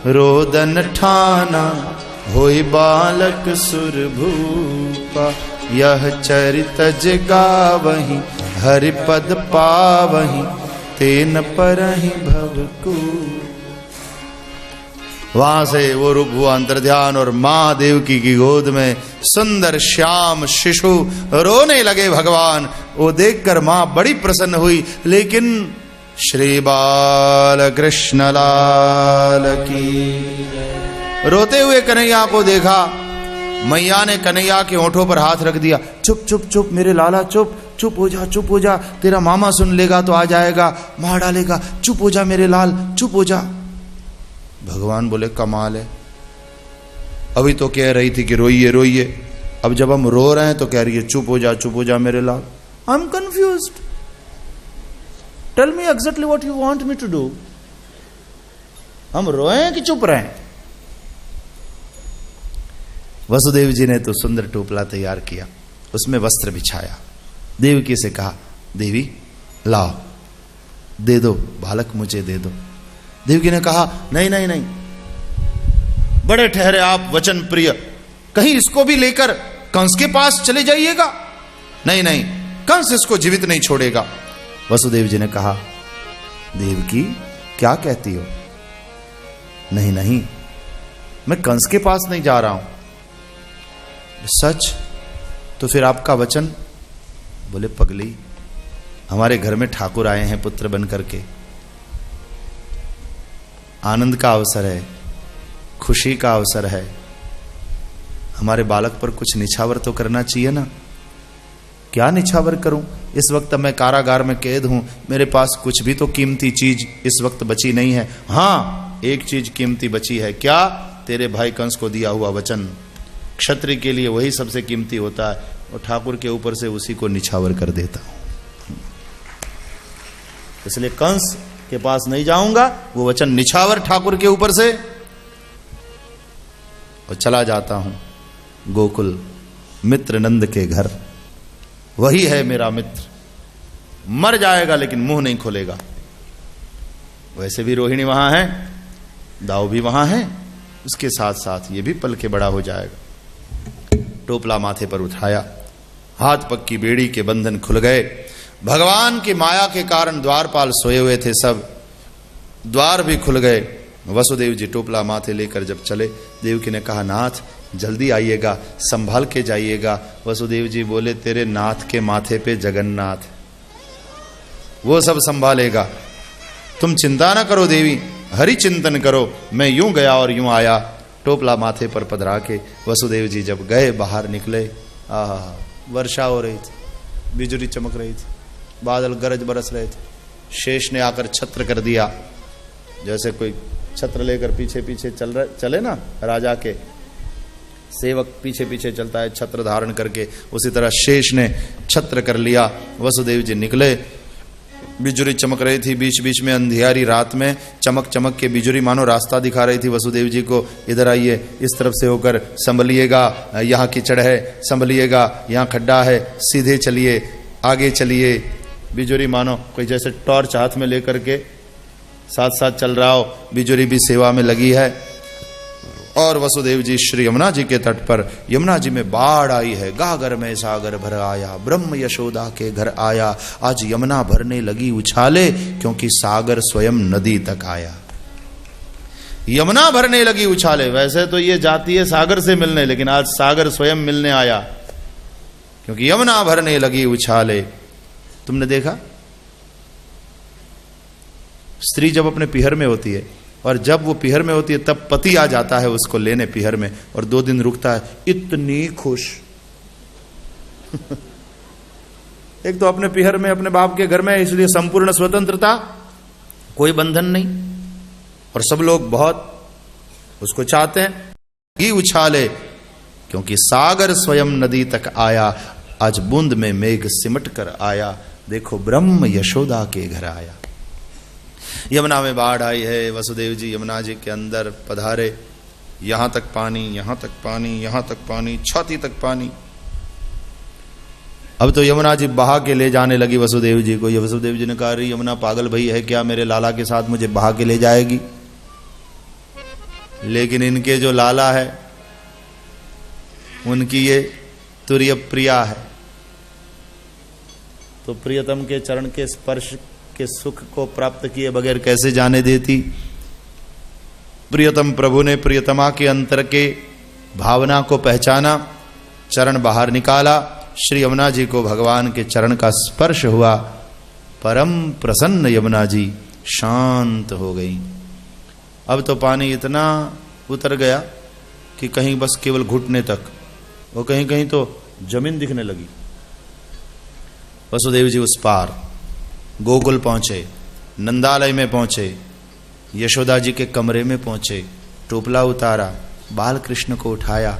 रोदन ठाना, होई बालक सुर भूपा, यह चरित गावहि हरि पद पावहि, तेन परहि भवकू। वहां से वो रूप हुआ अंतर्ध्यान और मां देवकी की गोद में सुंदर श्याम शिशु रोने लगे भगवान। वो देखकर मां बड़ी प्रसन्न हुई। लेकिन श्री बाल कृष्ण लाल की रोते हुए कन्हैया को देखा। मैया ने कन्हैया के होठों पर हाथ रख दिया। चुप चुप चुप मेरे लाला, चुप चुप हो जा, चुप हो जा, तेरा मामा सुन लेगा तो आ जाएगा, मार डालेगा, चुप हो जा मेरे लाल, चुप हो जा। भगवान बोले कमाल है, अभी तो कह रही थी कि रोइए रोइए, अब जब हम रो रहे हैं तो कह रही है चुप हो जा मेरे लाल। I am confused, tell me exactly what you want me to do. हम रोए कि चुप रहे? वसुदेव जी ने तो सुंदर टोपला तैयार किया, उसमें वस्त्र बिछाया, देवकी से कहा देवी लाओ, दे दो बालक, मुझे दे दो। देवकी ने कहा नहीं नहीं नहीं, बड़े ठहरे आप वचन प्रिय, कहीं इसको भी लेकर कंस के पास चले जाइएगा। नहीं नहीं, कंस इसको जीवित नहीं छोड़ेगा। वसुदेव जी ने कहा देवकी क्या कहती हो? नहीं नहीं, मैं कंस के पास नहीं जा रहा हूं। सच? तो फिर आपका वचन? बोले पगली, हमारे घर में ठाकुर आए हैं पुत्र बन करके, आनंद का अवसर है, खुशी का अवसर है, हमारे बालक पर कुछ निछावर तो करना चाहिए ना। क्या निछावर करूं? इस वक्त मैं कारागार में कैद हूं, मेरे पास कुछ भी तो कीमती चीज इस वक्त बची नहीं है। हां, एक चीज कीमती बची है। क्या? तेरे भाई कंस को दिया हुआ वचन। क्षत्रिय के लिए वही सबसे कीमती होता है, और ठाकुर के ऊपर से उसी को निछावर कर देता हूं। इसलिए कंस के पास नहीं जाऊंगा, वो वचन निछावर ठाकुर के ऊपर से, और चला जाता हूं गोकुल मित्र नंद के घर। वही है मेरा मित्र, मर जाएगा लेकिन मुंह नहीं खोलेगा। वैसे भी रोहिणी वहां है, दाऊ भी वहां है, उसके साथ साथ ये भी पल के बड़ा हो जाएगा। टोपला माथे पर उठाया, हाथ पग की बेड़ी के बंधन खुल गए। भगवान की माया के कारण द्वारपाल सोए हुए थे, सब द्वार भी खुल गए। वसुदेव जी टोपला माथे लेकर जब चले, देवकी ने कहा नाथ जल्दी आइएगा, संभाल के जाइएगा। वसुदेव जी बोले तेरे नाथ के माथे पे जगन्नाथ, वो सब संभालेगा, तुम चिंता ना करो देवी, हरि चिंतन करो। मैं यूं गया और यूं आया। टोपला माथे पर पधरा के वसुदेव जी जब गए, बाहर निकले, वर्षा हो रही थी, बिजली चमक रही थी, बादल गरज बरस रहे थे। शेष ने आकर छत्र कर दिया, जैसे कोई छत्र लेकर पीछे पीछे चले ना, राजा के सेवक पीछे पीछे चलता है छत्र धारण करके, उसी तरह शेष ने छत्र कर लिया। वसुदेव जी निकले, बिजुरी चमक रही थी, बीच बीच में अंधियारी रात में चमक चमक के बिजुरी मानो रास्ता दिखा रही थी वसुदेव जी को। इधर आइए, इस तरफ से होकर संभलिएगा, यहाँ कीचड़ है, संभलिएगा, यहाँ खड्डा है, सीधे चलिए, आगे चलिए। बिजुरी मानो कोई जैसे टॉर्च हाथ में लेकर के साथ साथ चल रहा हो। बिजुरी भी सेवा में लगी है। और वसुदेव जी श्री यमुना जी के तट पर, यमुना जी में बाढ़ आई है, गागर में सागर भर आया, ब्रह्म यशोदा के घर आया। आज यमुना भरने लगी उछाले, क्योंकि सागर स्वयं नदी तक आया। यमुना भरने लगी उछाले। वैसे तो ये जाती है सागर से मिलने, लेकिन आज सागर स्वयं मिलने आया, क्योंकि यमुना भरने लगी उछाले। तुमने देखा स्त्री जब अपने पिहर में होती है, और जब वो पिहर में होती है तब पति आ जाता है उसको लेने पिहर में, और 2 दिन रुकता है, इतनी खुश। एक तो अपने पिहर में, अपने बाप के घर में, इसलिए संपूर्ण स्वतंत्रता, कोई बंधन नहीं, और सब लोग बहुत उसको चाहते हैं। ही उछाले, क्योंकि सागर स्वयं नदी तक आया। आज बूंद में मेघ सिमट कर आया, देखो ब्रह्म यशोदा के घर आया। यमुना में बाढ़ आई है, वसुदेव जी यमुना जी के अंदर पधारे, यहां तक पानी, यहां तक पानी, यहां तक पानी, छाती तक पानी। अब तो यमुना जी बहा के ले जाने लगी वसुदेव जी को। ये वसुदेव जी ने कहा, अरे यमुना पागल भई है क्या, मेरे लाला के साथ मुझे बहा के ले जाएगी? लेकिन इनके जो लाला है उनकी ये तुर्य प्रिया है, तो प्रियतम के चरण के स्पर्श के सुख को प्राप्त किए बगैर कैसे जाने देती। प्रियतम प्रभु ने प्रियतमा के अंतर के भावना को पहचाना, चरण बाहर निकाला, श्री यमुना जी को भगवान के चरण का स्पर्श हुआ, परम प्रसन्न यमुना जी शांत हो गई। अब तो पानी इतना उतर गया कि कहीं बस केवल घुटने तक, वो कहीं कहीं तो जमीन दिखने लगी। वसुदेव जी उस पार गोकुल पहुंचे, नंदालय में पहुंचे, यशोदा जी के कमरे में पहुंचे, टोपला उतारा, बाल कृष्ण को उठाया।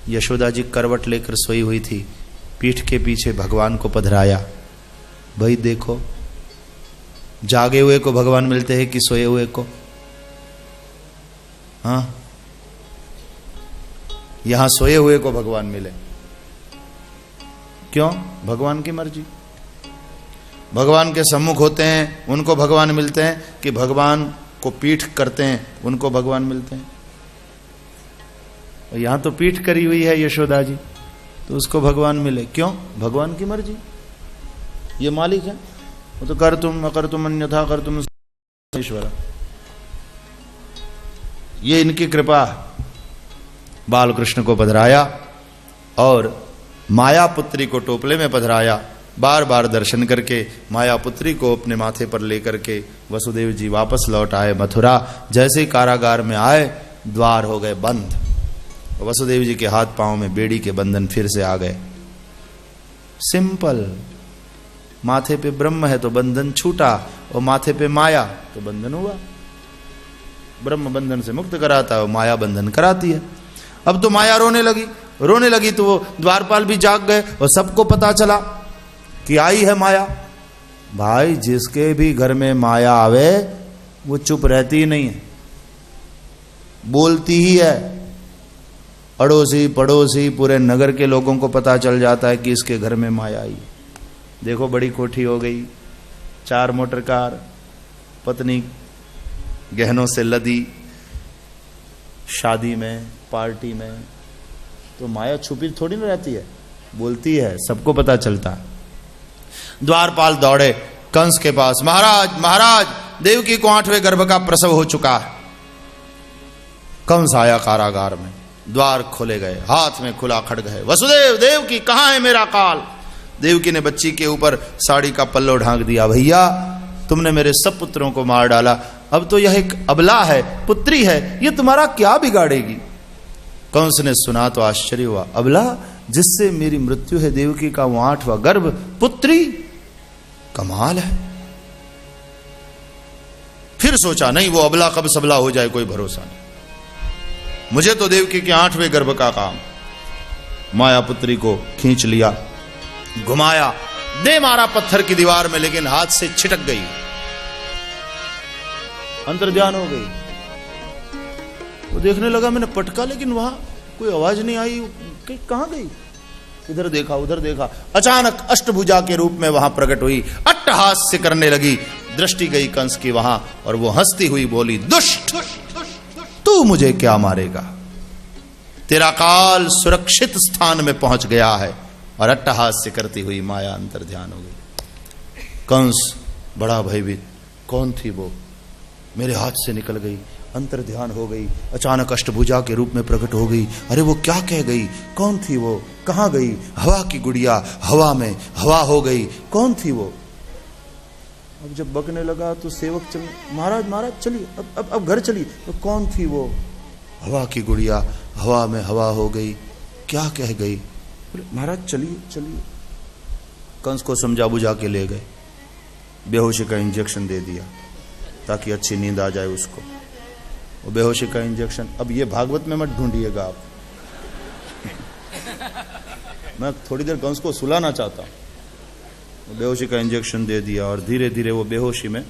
यशोदा जी करवट लेकर सोई हुई थी, पीठ के पीछे भगवान को पधराया। भाई देखो, जागे हुए को भगवान मिलते हैं कि सोए हुए को? हाँ, यहां सोए हुए को भगवान मिले। क्यों? भगवान की मर्जी। भगवान के सम्मुख होते हैं उनको भगवान मिलते हैं, कि भगवान को पीठ करते हैं उनको भगवान मिलते हैं? और यहां तो पीठ करी हुई है यशोदा जी, तो उसको भगवान मिले। क्यों? भगवान की मर्जी। ये मालिक है, वो तो कर तुम अकर तुम अन्यथा कर तुम ईश्वर। ये इनकी कृपा। बाल कृष्ण को पधराया और माया पुत्री को टोपले में पधराया। बार बार दर्शन करके माया पुत्री को अपने माथे पर लेकर के वसुदेव जी वापस लौट आए मथुरा। जैसे ही कारागार में आए, द्वार हो गए बंद। वसुदेव जी के हाथ पांव में बेड़ी के बंधन फिर से आ गए। सिंपल। माथे पे ब्रह्म है तो बंधन छूटा, और माथे पे माया तो बंधन हुआ। ब्रह्म बंधन से मुक्त कराता है और माया बंधन कराती है। अब तो माया रोने लगी तो वो द्वारपाल भी जाग गए और सबको पता चला कि आई है माया। भाई, जिसके भी घर में माया आवे वो चुप रहती ही नहीं है, बोलती ही है। अड़ोसी पड़ोसी पूरे नगर के लोगों को पता चल जाता है कि इसके घर में माया आई। देखो, बड़ी कोठी हो गई, 4 मोटर कार, पत्नी गहनों से लदी, शादी में पार्टी में, तो माया छुपी थोड़ी ना रहती है, बोलती है, सबको पता चलता है। द्वारपाल दौड़े कंस के पास, महाराज महाराज, देवकी को 8वें गर्भ का प्रसव हो चुका है। कंस आया कारागार में, द्वार खोले गए, हाथ में खुला खड्ग है। वसुदेव, देवकी कहां है मेरा काल? देवकी ने बच्ची के ऊपर साड़ी का पल्लो ढांक दिया। भैया, तुमने मेरे सब पुत्रों को मार डाला, अब तो यह एक अबला है, पुत्री है, ये तुम्हारा क्या बिगाड़ेगी? कंस ने सुना तो आश्चर्य हुआ। अबला, जिससे मेरी मृत्यु है देवकी का वो 8वां गर्भ, पुत्री, कमाल है। फिर सोचा, नहीं, वो अबला कब सबला हो जाए कोई भरोसा नहीं, मुझे तो देवकी के 8वें गर्भ का काम। माया पुत्री को खींच लिया, घुमाया, दे मारा पत्थर की दीवार में, लेकिन हाथ से छिटक गई, अंतर्ध्यान हो गई। वो देखने लगा, मैंने पटका, लेकिन वहां कोई आवाज नहीं आई, कहां गई? इधर देखा उधर देखा, अचानक अष्टभुजा के रूप में वहां प्रकट हुई, अट्टहास्य करने लगी। दृष्टि गई कंस की वहां, और वो हंसती हुई बोली, दुष्ट, तू मुझे क्या मारेगा? तेरा काल सुरक्षित स्थान में पहुंच गया है। और अट्टहास्य करती हुई माया अंतर्ध्यान हो गई। कंस बड़ा भयभीत, कौन थी वो? मेरे हाथ से निकल गई, अंतर्ध्यान हो गई, अचानक अष्टभुजा के रूप में प्रकट हो गई। अरे वो क्या कह गई? कौन थी वो? कहां गई? हवा की गुड़िया, हवा में हवा हो गई। कौन थी वो? अब जब बकने लगा तो सेवक चल, महाराज महाराज चलिए, अब घर चलिए। तो कौन थी वो? हवा की गुड़िया, हवा में हवा हो गई। क्या कह गई? महाराज चलिए चलिए। कंस को समझा बुझा के ले गए, बेहोशी का इंजेक्शन दे दिया ताकि अच्छी नींद आ जाए उसको। वो बेहोशी का इंजेक्शन, अब ये भागवत में मत ढूंढिएगा आप, मैं थोड़ी देर कंस को सुलाना चाहता हूं। बेहोशी का इंजेक्शन दे दिया और धीरे धीरे वो बेहोशी में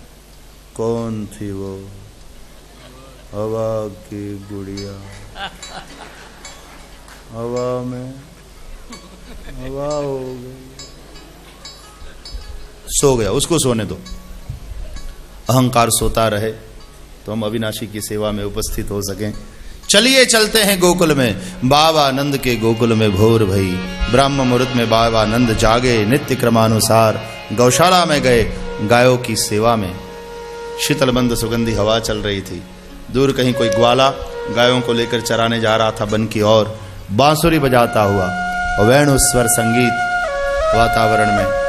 कौन थी वो हवा की गुड़िया, हवा में हवा हो गई, सो गया, उसको सोने दो। अहंकार सोता रहे तो हम अविनाशी की सेवा में उपस्थित हो सकें। चलिए चलते हैं गोकुल में, बाबा नंद के गोकुल में भोर भई, ब्रह्म मुहूर्त में बाबा नंद जागे, नित्य क्रमानुसार गौशाला में गए, गायों की सेवा में। शीतलबंद सुगंधी हवा चल रही थी, दूर कहीं कोई ग्वाला गायों को लेकर चराने जा रहा था वन की ओर, बांसुरी बजाता हुआ और वेणु स्वर संगीत वातावरण में।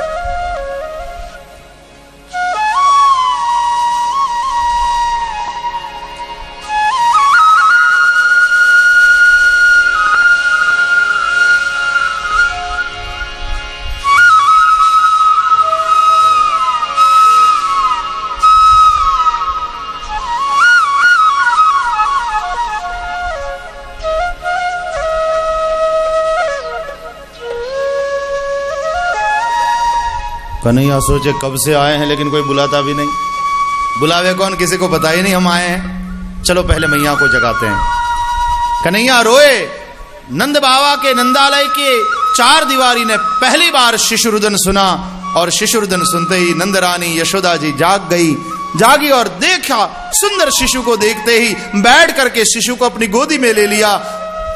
कन्हैया सोचे कब से आए हैं लेकिन कोई बुलाता भी नहीं, बुलावे कौन, किसी को पता ही नहीं हम आए हैं, चलो पहले मैया को जगाते हैं। कन्हैया रोए। नंद बाबा के नंदालय के चार दीवारी ने पहली बार शिशुरुदन सुना और शिशुरुदन सुनते ही नंद रानी यशोदा जी जागी और देखा, सुंदर शिशु को देखते ही बैठ करके शिशु को अपनी गोदी में ले लिया।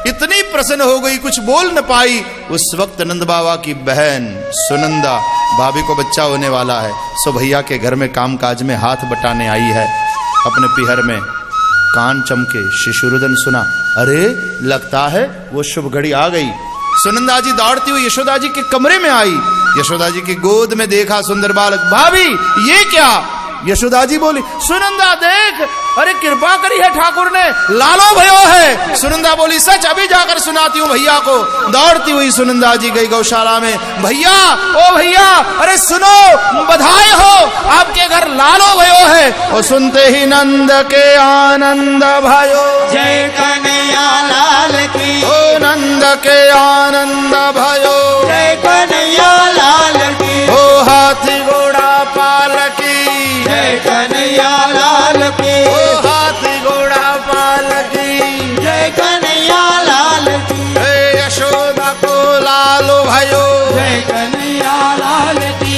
इतनी प्रसन्न हो गई कुछ बोल न पाई। उस वक्त नंद बाबा की बहन सुनंदा, भाभी को बच्चा होने वाला है, सो भैया के घर में कामकाज में हाथ बटाने आई है। अपने पिहर में कान चमके, शिशुरुदन सुना, अरे लगता है वो शुभ घड़ी आ गई। सुनंदा जी दौड़ती हुई यशोदा जी के कमरे में आई, यशोदा जी की गोद में देखा सुंदर बालक। भाभी ये क्या? यशोदा जी बोली, सुनंदा देख, अरे कृपा करी है ठाकुर ने, लालो भयो है। सुनंदा बोली, सच अभी जाकर सुनाती हूँ भैया को। दौड़ती हुई सुनंदा जी गई गौशाला में, भैया ओ भैया, अरे सुनो, बधाई हो, आपके घर लालो भयो है। और सुनते ही नंद के आनंद भयो, जय कन्हैया लाल की, ओ नंद के आनंद भयो, जय कन्हैया लाल की, ओ हाथी घोड़ा पालकी, जय कन्हैया लाल की, ओ हाथी घोड़ा पालकी, जय कन्हैया लाल की, हे यशोदा को लालो भयो, जय कन्हैया लाल की,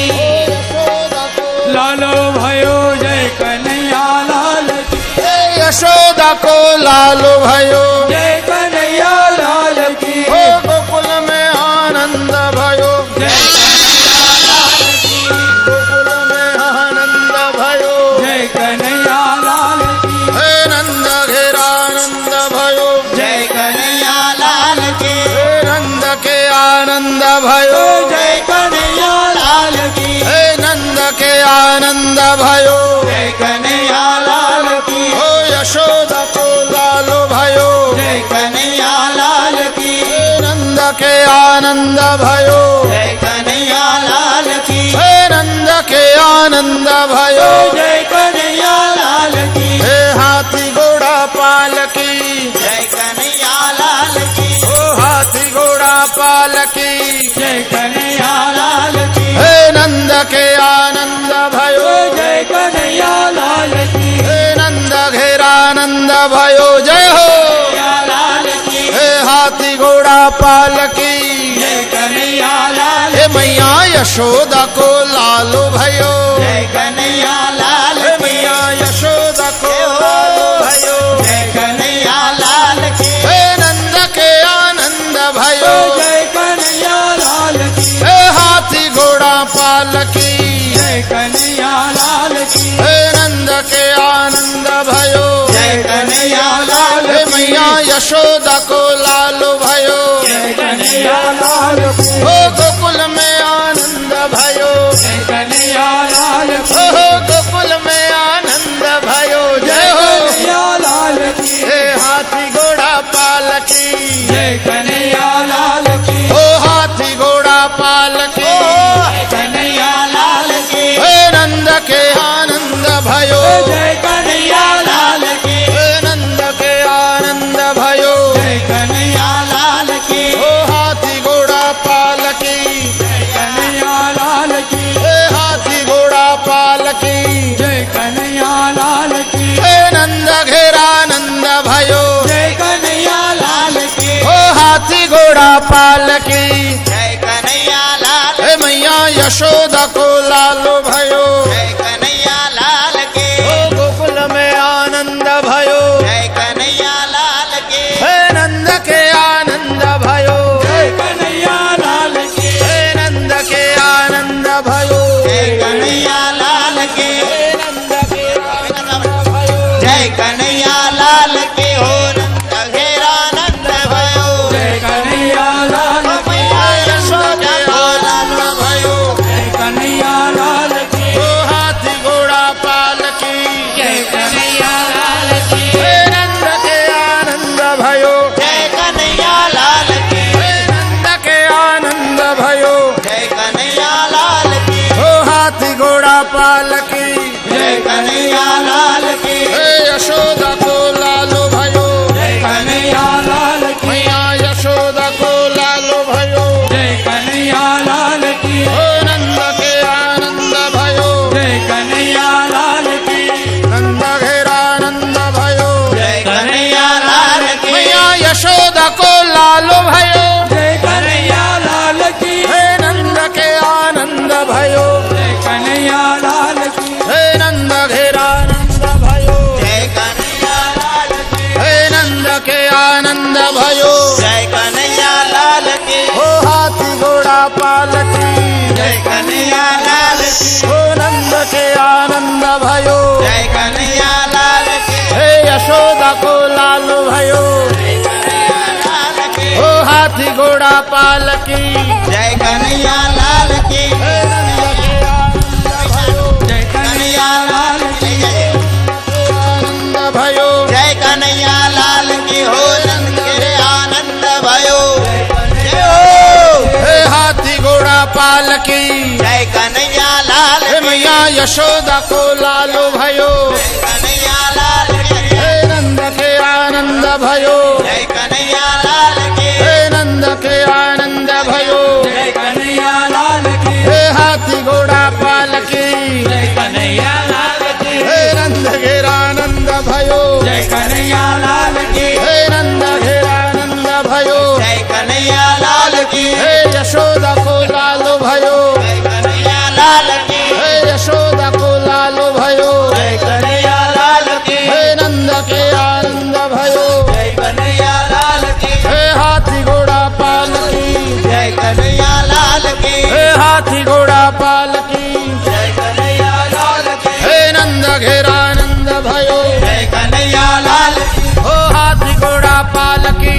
यशोदा को लालो भयो, जय कन्हैया लाल की, हे यशोदा को लालो भयो, जय कन्हैया लाल की, ओ गोकुल में आनंद भयो, जय कन्हैया लाल की, गोकुल में आनंद भयो, जय कन्हैया लाल की, हे नंद घेरा आनंद भयो, जय कन्हैया लाल की, हे नंद के आनंद भयो, जय कन्हैया लाल की, हे नंद के आनंद भयो, जय कन्हैया लाल की, ओ यशोदा को लालो भयो, जय कन्हैया लाल की, हे नंद के आनंद भयो, जय कन्हैया लाल की, हे नंद के आनंद भयो, जय कन्हैया लाल की, हे हाथी घोड़ा पालकी, जय कन्हैया लाल की, ओ हाथी घोड़ा पालकी, जय कन्हैया लाल की, हे नंद के आनंद भयो, जय कन्हैया लाल की, हे नंद घेरा आनंद भयो, जय हो, कन्हैया लाल की, हे हाथी घोड़ा पालकी, जय कन्हैया लाल, हे मैया यशोदा को लालो भयो, जय कन्हैया लाल हे की, मैया यशोदा को लालो भयो, जय कन्हैया लाल की, हे नंद के आनंद भयो, जय कन्हैया लाल की, हे हाथी घोड़ा पालकी, जय कन्हैया लाल की, हे नंद के आनंद भयो, जय कन्हैया लाल हे की, मैया यशोदा को लालो भयो, जय कन्हैया लाल की, ओ गोकुल में आनंद भयो, जय कन्हैया लाल की, ओ गोकुल में आनंद भयो, जय हो, कन्हैया लाल की, हे हाथी घोड़ा पालकी, जय कन्हैया लाल की, ओ हाथी घोड़ा पालकी, जय कन्हैया लाल की, हे नंद के आनंद भयो, जय कन्हैया लाल की, हे नंद के आनंद भयो, जय कन्हैया लाल की, ओ हाथी घोड़ा पालकी, पाल की जय कन्हैया लाल हे मैया यशोदा को लालो भयो जय कन्हैया लाल के ओ गोकुल में आनंद भयो जय कन्हैया लाल के हे नंद के आनंद भयो जय कन्हैया लाल की हे नंद के आनंद भयो जय कन्हैया लाल के हे नंद के आनंद भयो जय कन्हैया लाल के हो नंद घेरा नंद भयो जय कन्हैया लाल की मैया यशोदा को लाल भयो जय कन्हैया लाल की ओ हाथी घोड़ा पाल की जय कन्हैया लाल की हे नंद के आनंद भयो जय कन्हैया लाल के हे नंद के आनंद भयो जय कन्हैया लाल के ओ हाथी घोड़ा पाल की जय कन्हैया लाल के हे यशोदा को लालो भयो जय कन्हैया लाल की मैया यशोदा को लालो भयो जय कन्हैया लाल की ओ नंद के आनंद भयो जय कन्हैया लाल की नंद घेरा नंद भयो जय कन्हैया लाल के मैया यशोदा को लालो भयो जय कन्हैया लाल की हे नंद के आनंद भयो जय कन्हैया लाल की हे नंद घेरा नंद भयो जय कन्हैया लाल के हे नंद के आनंद भयो जय कन्हैया लाल के ओ हाथी घोड़ा पाल की जय कन्हैया लाल के ओ नंद के आनंद भयो जय कन्हैया लाल के हे यशोदा को लालो भयो जय कन्हैया लाल के ओ हाथी घोड़ा पाल की जय कन्हैया लाल के हे नंद के आनंद भयो जय कन्हैया लाल की आनंद भयो जय कन्हैया लाल की हो नंद के आनंद भयो जय हो हे हाथी घोड़ा पाल की जय कन्हैया लाल हे मैया यशोदा को लालो भयो जय कन्हैया लाल के हे नंद के आनंद भयो जय कन्हैया लाल के हे नंद के आनंद भयो जय कन्हैया लाल की हे हाथी घोड़ा पाल की जय कन्हैया लाल की हे नंद घेरानंद भयो जय कन्हैया लाल की हे नंद घेरानंद भयो जय कन्हैया लाल की हे यशोदा को लालो भयो जय कन्हैया लाल की हे यशोदा को लालो भयो जय कन्हैया लाल की हे नंद के आनंद भयो जय कन्हैया लाल की हे हाथी घोड़ा पाल की जय कन्हैया लाल की हे हाथी घोड़ा पाल की जय कन्हैया लाल की हे नंद घेरानंद भयो जय कन्हैया लाल की हो हाथी घोड़ा पाल की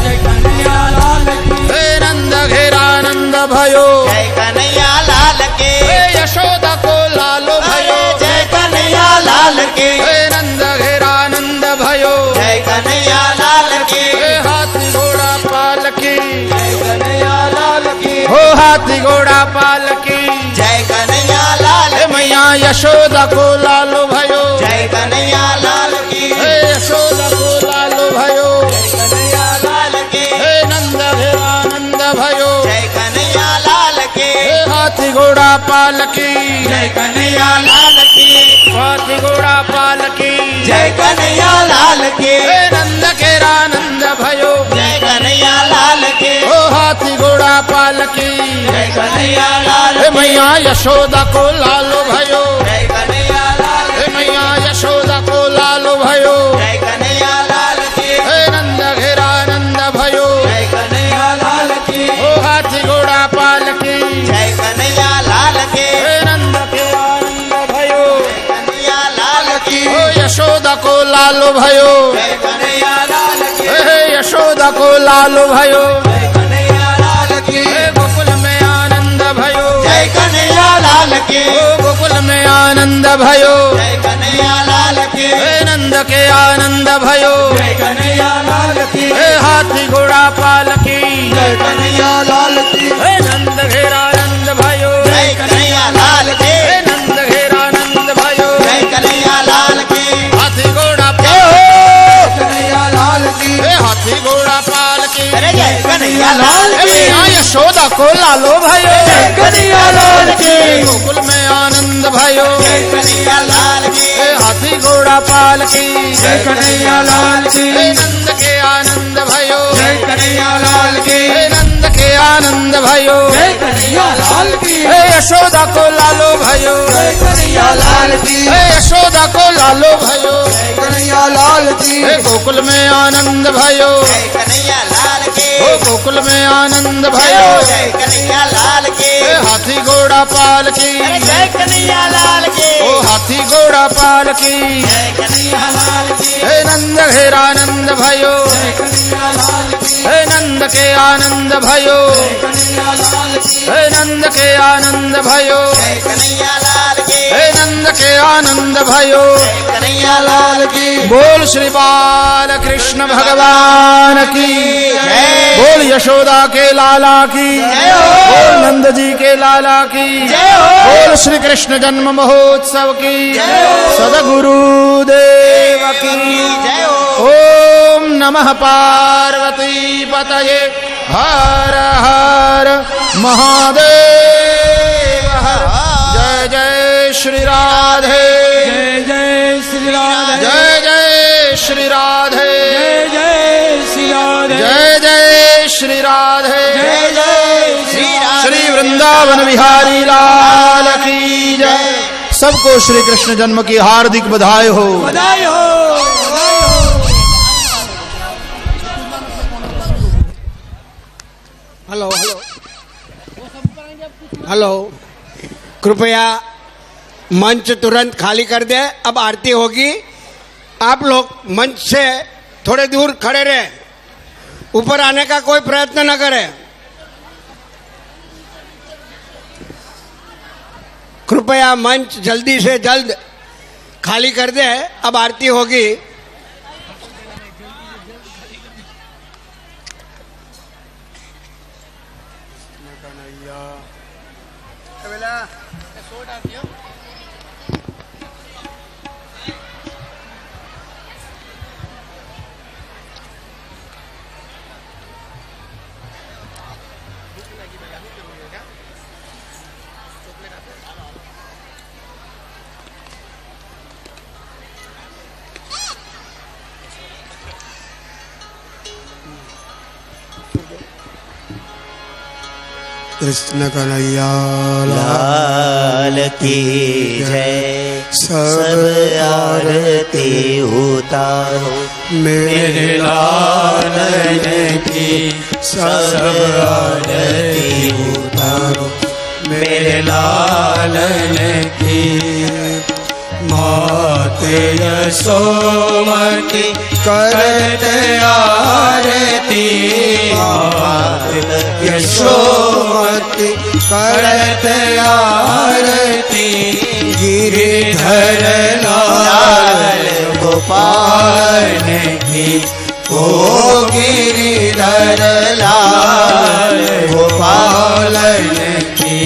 जय कन्हैया लाल की हे नंद घेरानंद भयो जय कन्हैया लाल की हे यशोदा को लालो भयो जय कन्हैया लाल की हे नंद घेरानंद भयो जय कन्हैया लाल की हे हाथी घोड़ा पाल की जय कन्हैया लाल की हो हाथी घोड़ा पाल की जय कन्हैया लाल हे मैया यशोदा को लालो भयो जय कन्हैया लाल की हे यशोदा को लालो भयो जय कन्हैया लाल की हे नंद घेरानंद भयो जय कन्हैया लाल की हे हाथी घोड़ा पाल की जय कन्हैया लाल की हाथी घोड़ा पाल की जय कन्हैया लाल की हे नंद घेरानंद भयो जय कन्हैया लाल की ओ हाथी घोड़ा पाल की जय कन्हैया लाल हे मैया यशोदा को लालो भयो जय कन्हैया लाल हे मैया यशोदा को लालो भयो जय कन्हैया लाल की हे नंद घेरानंद भयो जय कन्हैया लाल की ओ हाथी घोड़ा पाल की जय कन्हैया लाल की हे नंद घेरानंद भयो कन्हैया लाल की ओ यशोदा को लालो भयो जय कन्हैया लाल की हे यशोदा को लालो भयो जय कन्हैया लाल की हे गोकुल में आनंद भयो जय कन्हैया लाल की ओ गोकुल में आनंद भयो जय कन्हैया लाल की हे नंद के आनंद भयो जय कन्हैया लाल की हे हाथी घोड़ा पाल की जय कन्हैया लाल की हे नंद घेरानंद भयो जय कन्हैया लाल की हे नंद घेरानंद भयो जय कन्हैया लाल की हाथी घोड़ा जय हो कन्हैया लाल की हे हाथी घोड़ा पाल की अरे जय कन्हैया लाल हे की मैया यशोदा को लालो भयो जय कन्हैया लाल की गोकुल में आनंद भयो जय कन्हैया लाल की हे हाथी घोड़ा पाल की जय कन्हैया लाल की हे नंद के आनंद भयो जय कन्हैया लाल की हे नंद भयो, जय कन्हैया लाल की, हे यशोदा को लालो भयो, जय कन्हैया लाल की, हे यशोदा को लालो भयो, जय कन्हैया लाल की, हे गोकुल में आनंद भयो, जय कन्हैया लाल के, ओ गोकुल में आनंद भयो, जय कन्हैया लाल के, हे हाथी घोड़ा पाल की, जय कन्हैया लाल के, ओ हाथी घोड़ा पाल की, जय कन्हैया लाल के, हे नंद घेरानंद भयो, जय कन्हैया लाल की, हे नंद के आनंद भयो, जय कन्हैया लाल की, हे नंद के आनंद भयो, जय कन्हैया लाल के, हे नंद के आनंद भयो, जय कन्हैया लाल की, बोल श्री बाल कृष्ण भगवान की, जय। बोल यशोदा के लाला की, जय हो। बोल नंद जी के लाला की, जय हो। बोल श्री कृष्ण जन्म महोत्सव की, जय हो। सदगुरु देव की, जय हो। ओम नमः पार्वती पतये हर हर महादेव। जय जय श्री राधे, जय जय श्री राधे, जय जय श्री राधे, जय जय श्री राधे, जय जय श्री राधे, जय जय श्री राधे, श्री वृंदावन बिहारी लाल की जय। सबको श्री कृष्ण जन्म की हार्दिक बधाई हो। बधाई हो, बधाई हो। हेलो हेलो हेलो, कृपया मंच तुरंत खाली कर दे। अब आरती होगी, आप लोग मंच से थोड़े दूर खड़े रहे, ऊपर आने का कोई प्रयत्न न करें। कृपया मंच जल्दी से जल्द खाली कर दे, अब आरती होगी। कृष्ण कन्हैया लाल की जय, सब आरती उतारो मेरे लालन की, सब आरती उतारो मेरे लालन की, माते यशोमती करते आरती, यशोमती करते आरती, गिरिधर लाल गोपाल की, ओ गिरिधर लाल गोपाल की,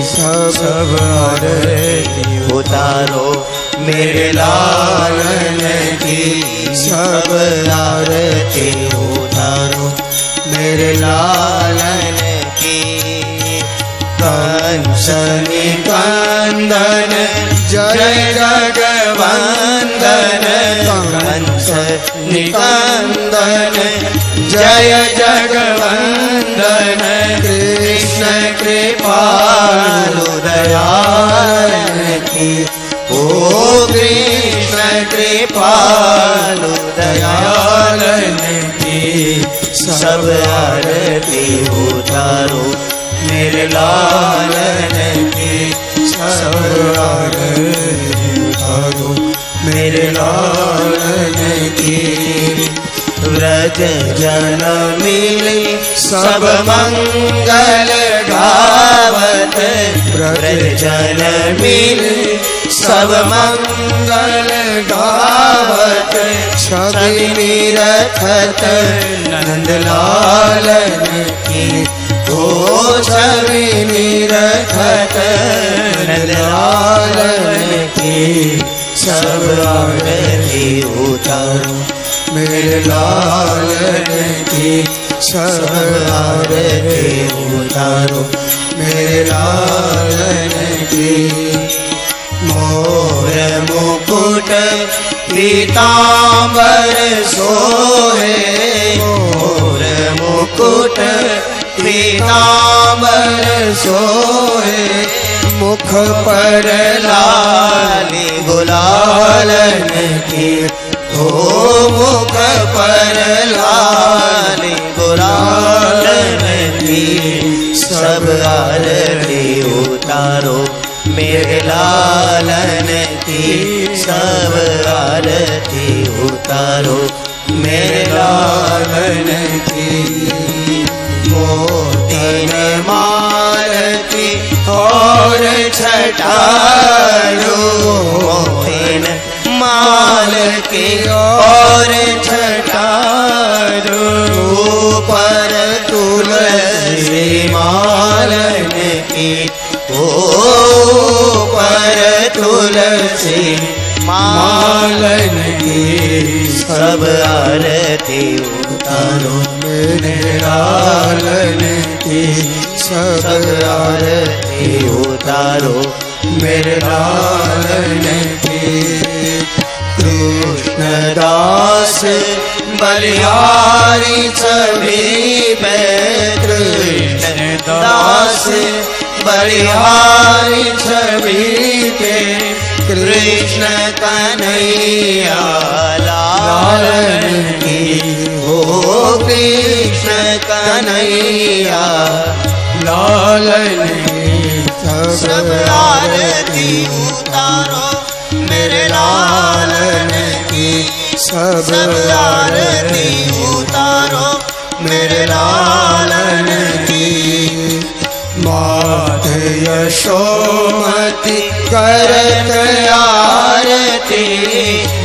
सब आरती उतारो मेरे लालन की, सब आरती उतारो मेरे लालन की। कंस निकंदन जय जगवंदन, कंस निकंदन जय जगवंदन, कृष्ण कृपालु दयाल की, ओ कृष्ण कृपालु दयाल की, सब आरती उतारो मेरे लालन की, सब आरती उतारो मेरे लालन की। व्रज जन मिले सब मंगल गावत, व्रज जन मिले सब मंगल गावत, सभी निरखत नंदलालन की, ओ सभी निरखत नंदलालन की, सब आरती उतारो मेरे लालन की, सब आरती उतारो मेरे लालन की। मोर मुकुट पीतांबर सोहे, मोर मुकुट पीतांबर सोए मुख पर लाली गुलालन की ओ मुख पर लाली गुलालन की सब आरती उतारो मेरे लालन की सब आरती उतारो मेरे लालन की मोती माल की और छटारो मोतीन माल की और छटारो ऊपर तुलसी मालन की ऊपर तुलसी मालन की सब आरती उतारो मेरे लालन की सब आरती उतारो मेरे लालन की कृष्णदास बलिहारी छवि पे कृष्णदास बलिहारी छवि पे कृष्ण कन्हैया लालन की हो कृष्ण कन्हैया लालन की सब आरती उतारो मेरे लालन की सब आरती उतारो मेरे लालन की मात यशोमती करत आरती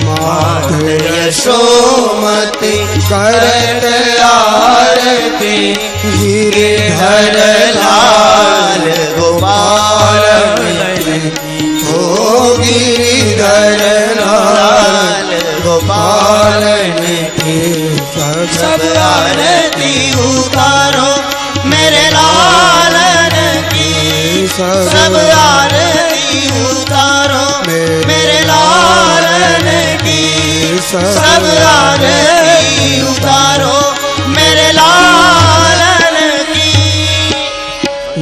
मात यशोमती करत आरती गिरिधर लाल गोपाल ओ गिरिधर लाल गोपाल की सब आरती उतारो मेरे लालन की सब आरती उतारो मेरे लालन की सब आरती उतारो मेरे लालन की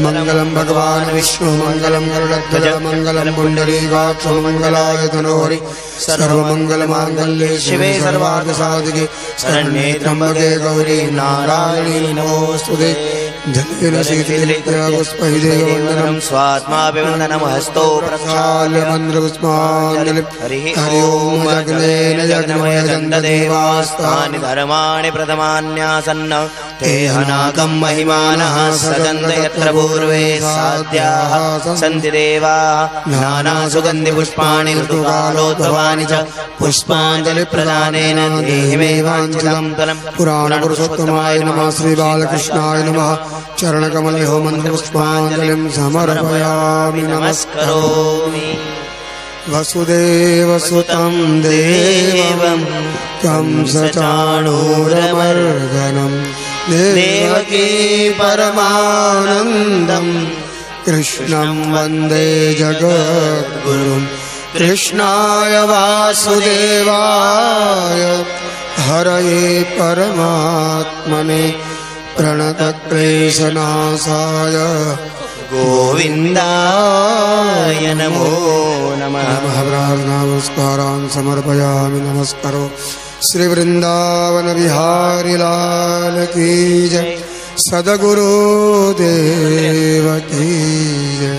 मंगलम भगवान विष्णु मंगलम गरुड़ध्वज मंगलम पुंडरीकाक्ष मंगलाय तनोहरि सर्वमंगल मांगल्ये शिवे सर्वार्थ साधिके शरण्ये त्र्यंबके गौरी नारायणी नमोस्तुते जलेन शीतलिपुष्पैदेववन्दनं स्वात्माभिवन्दनं हस्तो प्रक्षाल्य मन्त्रपुष्पाञ्जलिं हरि ओम यज्ञेन यज्ञमय देवास्तानि धर्माणि प्रथमान्यासन्न ते हनाकं महिमानः सजन्त यत्र पूर्वे साध्याः सन्ति देवाः नानासुगन्धिपुष्पाणि ऋतुकालोद्भवानि च पुष्पाञ्जलिप्रदानेन देहि मे वाञ्छितं फलं पुराणपुरुषोत्तमाय नमः श्री बालकृष्णाय नमः चरणकमले मन्त्रपुष्पाञ्जलिं समर्पयामि नमस्करोमि वसुदेवसुतं देवं कंसचाणूरमर्दनं देवकी परमानन्दं कृष्णं वन्दे जगद्गुरुं कृष्णाय वासुदेवाय हरये परमात्मने प्रणतक्लेशनाशाय गोविन्दाय नमो नमः नमस्कारान् समर्पयामि नमस्करो श्री वृंदावन बिहारी लाल की जय सद्गुरुदेव की जय।